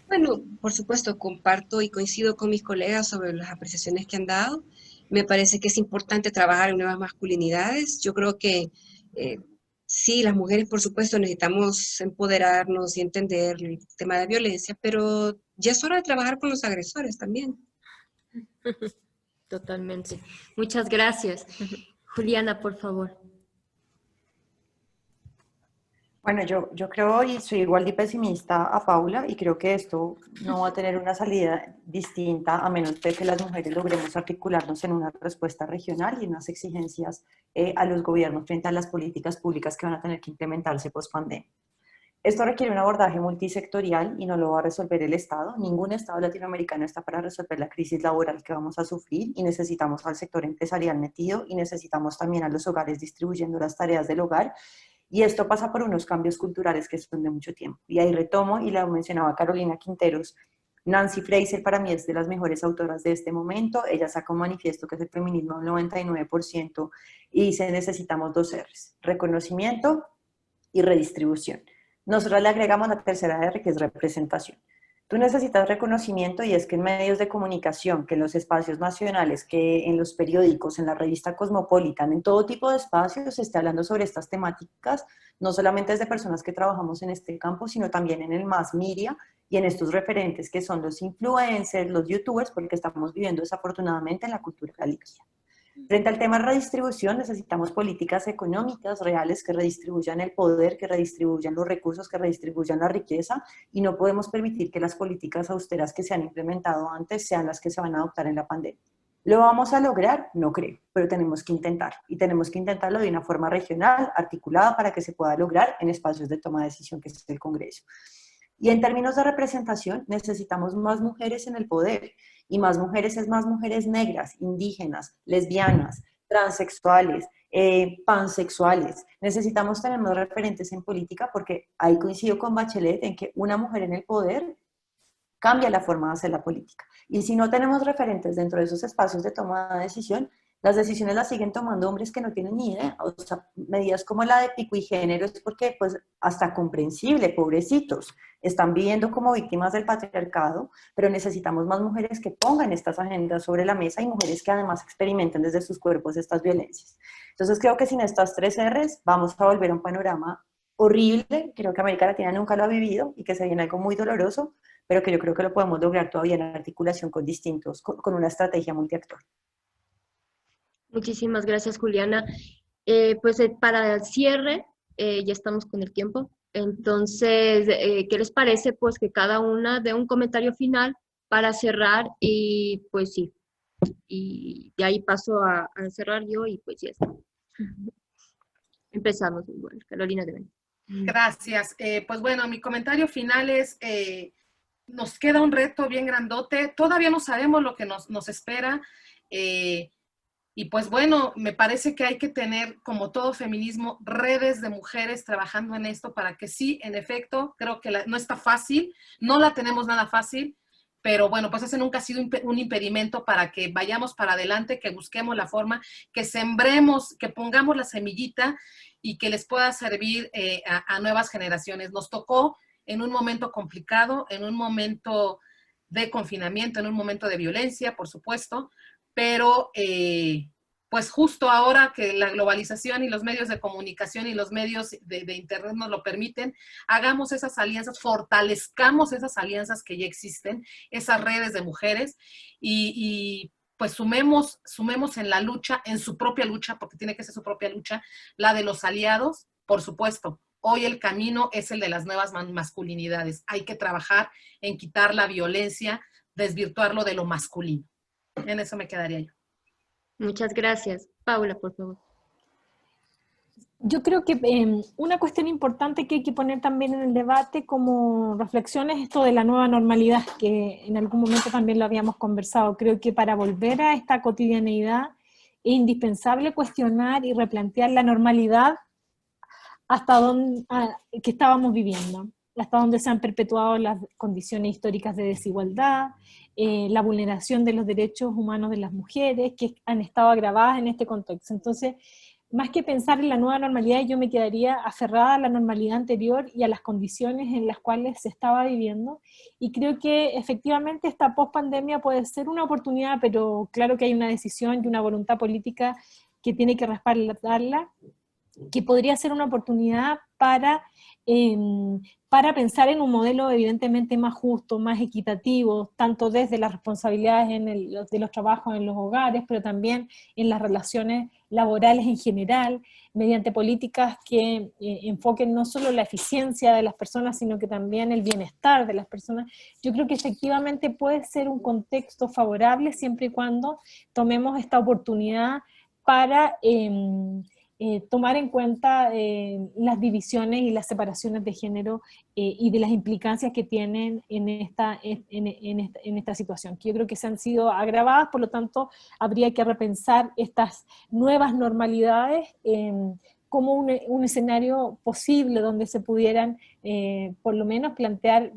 Bueno, por supuesto, comparto y coincido con mis colegas sobre las apreciaciones que han dado. Me parece que es importante trabajar en nuevas masculinidades. Yo creo que sí, las mujeres, por supuesto, necesitamos empoderarnos y entender el tema de violencia, pero ya es hora de trabajar con los agresores también. Totalmente. Muchas gracias. Juliana, por favor. Bueno, yo creo y soy igual de pesimista a Paula y creo que esto no va a tener una salida distinta a menos de que las mujeres logremos articularnos en una respuesta regional y unas exigencias a los gobiernos frente a las políticas públicas que van a tener que implementarse post pandemia. Esto requiere un abordaje multisectorial y no lo va a resolver el Estado. Ningún Estado latinoamericano está para resolver la crisis laboral que vamos a sufrir y necesitamos al sector empresarial metido y necesitamos también a los hogares distribuyendo las tareas del hogar. Y esto pasa por unos cambios culturales que son de mucho tiempo. Y ahí retomo, y la mencionaba Carolina Quinteros, Nancy Fraser para mí es de las mejores autoras de este momento. Ella saca un manifiesto que es el feminismo del 99% y dice necesitamos 2 R's, reconocimiento y redistribución. Nosotros le agregamos la tercera R que es representación. Tú necesitas reconocimiento y es que en medios de comunicación, que en los espacios nacionales, que en los periódicos, en la revista Cosmopolitan, en todo tipo de espacios se esté hablando sobre estas temáticas, no solamente desde personas que trabajamos en este campo, sino también en el mass media y en estos referentes que son los influencers, los youtubers, porque estamos viviendo desafortunadamente en la cultura líquida. Frente al tema de redistribución, necesitamos políticas económicas reales que redistribuyan el poder, que redistribuyan los recursos, que redistribuyan la riqueza, y no podemos permitir que las políticas austeras que se han implementado antes sean las que se van a adoptar en la pandemia. ¿Lo vamos a lograr? No creo, pero tenemos que intentarlo, y tenemos que intentarlo de una forma regional, articulada, para que se pueda lograr en espacios de toma de decisión, que es el Congreso. Y en términos de representación, necesitamos más mujeres en el poder, y más mujeres es más mujeres negras, indígenas, lesbianas, transexuales, pansexuales. Necesitamos tener más referentes en política porque ahí coincido con Bachelet en que una mujer en el poder cambia la forma de hacer la política. Y si no tenemos referentes dentro de esos espacios de toma de decisión, las decisiones las siguen tomando hombres que no tienen ni idea. O sea, medidas como la de pico y género es porque, pues, hasta comprensible, pobrecitos, están viviendo como víctimas del patriarcado, pero necesitamos más mujeres que pongan estas agendas sobre la mesa y mujeres que además experimenten desde sus cuerpos estas violencias. Entonces creo que sin estas 3 R's vamos a volver a un panorama horrible, creo que América Latina nunca lo ha vivido y que se viene algo muy doloroso, pero que yo creo que lo podemos lograr todavía en articulación con distintos, con una estrategia multiactor. Muchísimas gracias, Juliana. Para el cierre, ya estamos con el tiempo. Entonces, ¿qué les parece? Pues que cada una dé un comentario final para cerrar y pues sí. Y de ahí paso a cerrar yo y pues ya está. Empezamos. Bueno, Carolina de Ben. Gracias. Pues bueno, mi comentario final es, nos queda un reto bien grandote. Todavía no sabemos lo que nos espera. Y pues bueno, me parece que hay que tener, como todo feminismo, redes de mujeres trabajando en esto para que sí, en efecto, creo que no está fácil, no la tenemos nada fácil, pero bueno, pues ese nunca ha sido un impedimento para que vayamos para adelante, que busquemos la forma, que sembremos, que pongamos la semillita y que les pueda servir a nuevas generaciones. Nos tocó en un momento complicado, en un momento de confinamiento, en un momento de violencia, por supuesto, pero pues justo ahora que la globalización y los medios de comunicación y los medios de internet nos lo permiten, hagamos esas alianzas, fortalezcamos esas alianzas que ya existen, esas redes de mujeres y pues sumemos en la lucha, en su propia lucha, porque tiene que ser su propia lucha, la de los aliados, por supuesto. Hoy el camino es el de las nuevas masculinidades. Hay que trabajar en quitar la violencia, desvirtuarlo de lo masculino. En eso me quedaría yo. Muchas gracias. Paula, por favor. Yo creo que una cuestión importante que hay que poner también en el debate como reflexión es esto de la nueva normalidad, que en algún momento también lo habíamos conversado. Creo que para volver a esta cotidianeidad es indispensable cuestionar y replantear la normalidad hasta donde, que estábamos viviendo, hasta donde se han perpetuado las condiciones históricas de desigualdad, la vulneración de los derechos humanos de las mujeres, que han estado agravadas en este contexto. Entonces, más que pensar en la nueva normalidad, yo me quedaría aferrada a la normalidad anterior y a las condiciones en las cuales se estaba viviendo, y creo que efectivamente esta post-pandemia puede ser una oportunidad, pero claro que hay una decisión y una voluntad política que tiene que respaldarla, que podría ser una oportunidad para pensar en un modelo evidentemente más justo, más equitativo, tanto desde las responsabilidades de los trabajos en los hogares, pero también en las relaciones laborales en general, mediante políticas que enfoquen no solo la eficiencia de las personas, sino que también el bienestar de las personas. Yo creo que efectivamente puede ser un contexto favorable siempre y cuando tomemos esta oportunidad para tomar en cuenta las divisiones y las separaciones de género y de las implicancias que tienen en esta situación, que yo creo que se han sido agravadas, por lo tanto habría que repensar estas nuevas normalidades como un escenario posible donde se pudieran por lo menos plantear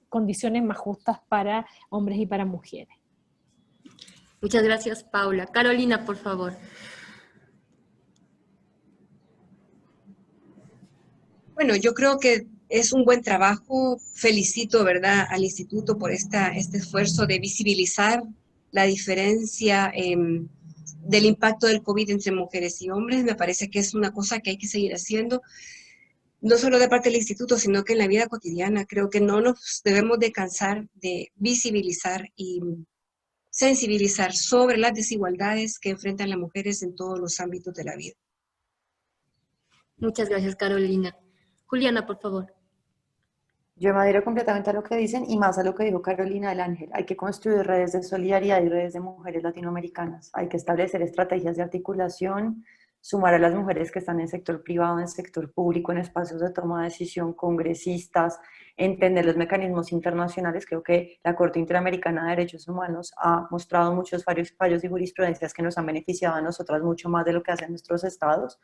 condiciones más justas para hombres y para mujeres. Muchas gracias, Paula. Carolina, por favor. Bueno, yo creo que es un buen trabajo. Felicito, ¿verdad?, al instituto por este esfuerzo de visibilizar la diferencia del impacto del COVID entre mujeres y hombres. Me parece que es una cosa que hay que seguir haciendo, no solo de parte del instituto, sino que en la vida cotidiana. Creo que no nos debemos de cansar de visibilizar y sensibilizar sobre las desigualdades que enfrentan las mujeres en todos los ámbitos de la vida. Muchas gracias, Carolina. Juliana, por favor. Yo me adhiero completamente a lo que dicen y más a lo que dijo Carolina del Ángel. Hay que construir redes de solidaridad y redes de mujeres latinoamericanas. Hay que establecer estrategias de articulación, sumar a las mujeres que están en el sector privado, en el sector público, en espacios de toma de decisión, congresistas, entender los mecanismos internacionales. Creo que la Corte Interamericana de Derechos Humanos ha mostrado muchos fallos y jurisprudencias que nos han beneficiado a nosotras mucho más de lo que hacen nuestros estados.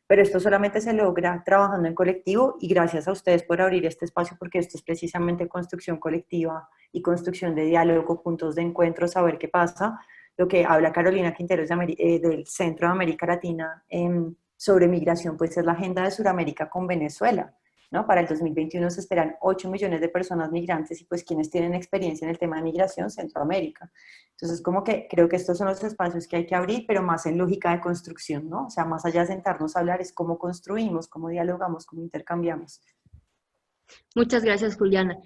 Pero esto solamente se logra trabajando en colectivo y gracias a ustedes por abrir este espacio, porque esto es precisamente construcción colectiva y construcción de diálogo, puntos de encuentro, saber qué pasa. Lo que habla Carolina Quinteros del Centro de América Latina sobre migración, pues es la agenda de Sudamérica con Venezuela, ¿no? Para el 2021 se esperan 8 millones de personas migrantes y pues quienes tienen experiencia en el tema de migración, Centroamérica. Entonces como que creo que estos son los espacios que hay que abrir, pero más en lógica de construcción, ¿no? O sea, más allá de sentarnos a hablar es cómo construimos, cómo dialogamos, cómo intercambiamos. Muchas gracias, Juliana.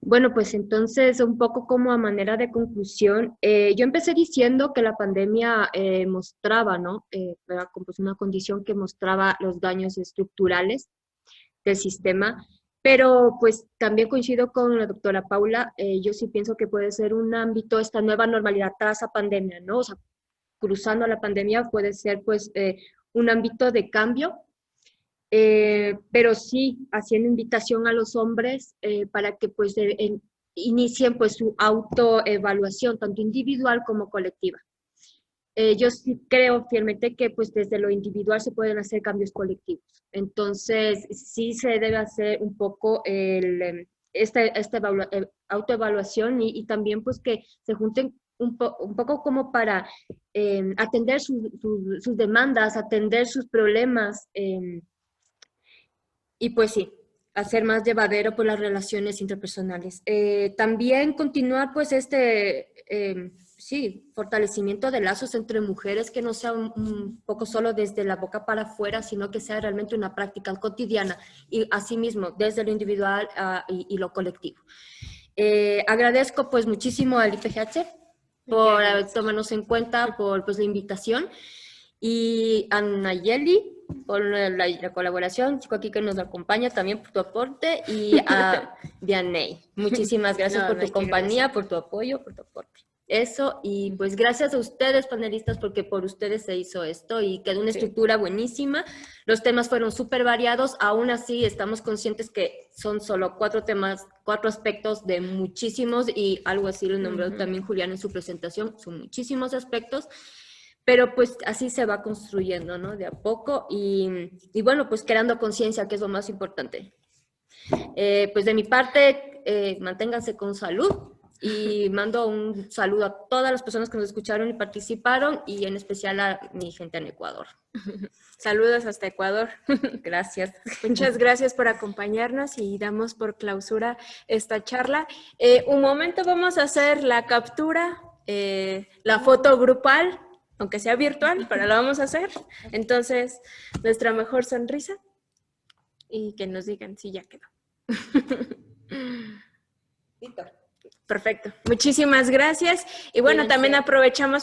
Bueno, pues entonces un poco como a manera de conclusión, yo empecé diciendo que la pandemia mostraba, ¿no? Era como una condición que mostraba los daños estructurales del sistema, pero pues también coincido con la doctora Paula. Yo sí pienso que puede ser un ámbito, esta nueva normalidad tras la pandemia, ¿no? O sea, cruzando la pandemia puede ser pues un ámbito de cambio, pero sí haciendo invitación a los hombres para que pues inicien pues su autoevaluación, tanto individual como colectiva. Yo sí creo fielmente que pues desde lo individual se pueden hacer cambios colectivos. Entonces, sí se debe hacer un poco esta autoevaluación y también pues que se junten un poco como para atender sus demandas, atender sus problemas y pues sí, hacer más llevadero por las relaciones interpersonales. También continuar pues sí, fortalecimiento de lazos entre mujeres, que no sea un poco solo desde la boca para afuera, sino que sea realmente una práctica cotidiana y asimismo desde lo individual y lo colectivo. Agradezco pues muchísimo al IPGH por tomarnos en cuenta, por pues la invitación, y a Nayeli por la colaboración, chico aquí que nos acompaña también por tu aporte, y a Dianey. Muchísimas gracias por tu compañía, por tu apoyo, por tu aporte. Eso, y pues gracias a ustedes, panelistas, porque por ustedes se hizo esto y quedó una estructura buenísima. Los temas fueron súper variados, aún así estamos conscientes que son solo 4 temas, 4 aspectos de muchísimos, y algo así lo nombró también Julián en su presentación, son muchísimos aspectos, pero pues así se va construyendo, ¿no? De a poco, y bueno, pues creando conciencia, que es lo más importante. Pues de mi parte, manténganse con salud. Y mando un saludo a todas las personas que nos escucharon y participaron, y en especial a mi gente en Ecuador. Saludos hasta Ecuador. Gracias. Muchas gracias por acompañarnos y damos por clausura esta charla. Un momento, vamos a hacer la captura, la foto grupal, aunque sea virtual, pero la vamos a hacer. Entonces, nuestra mejor sonrisa y que nos digan si ya quedó. Perfecto. Muchísimas gracias. Y bueno, también aprovechamos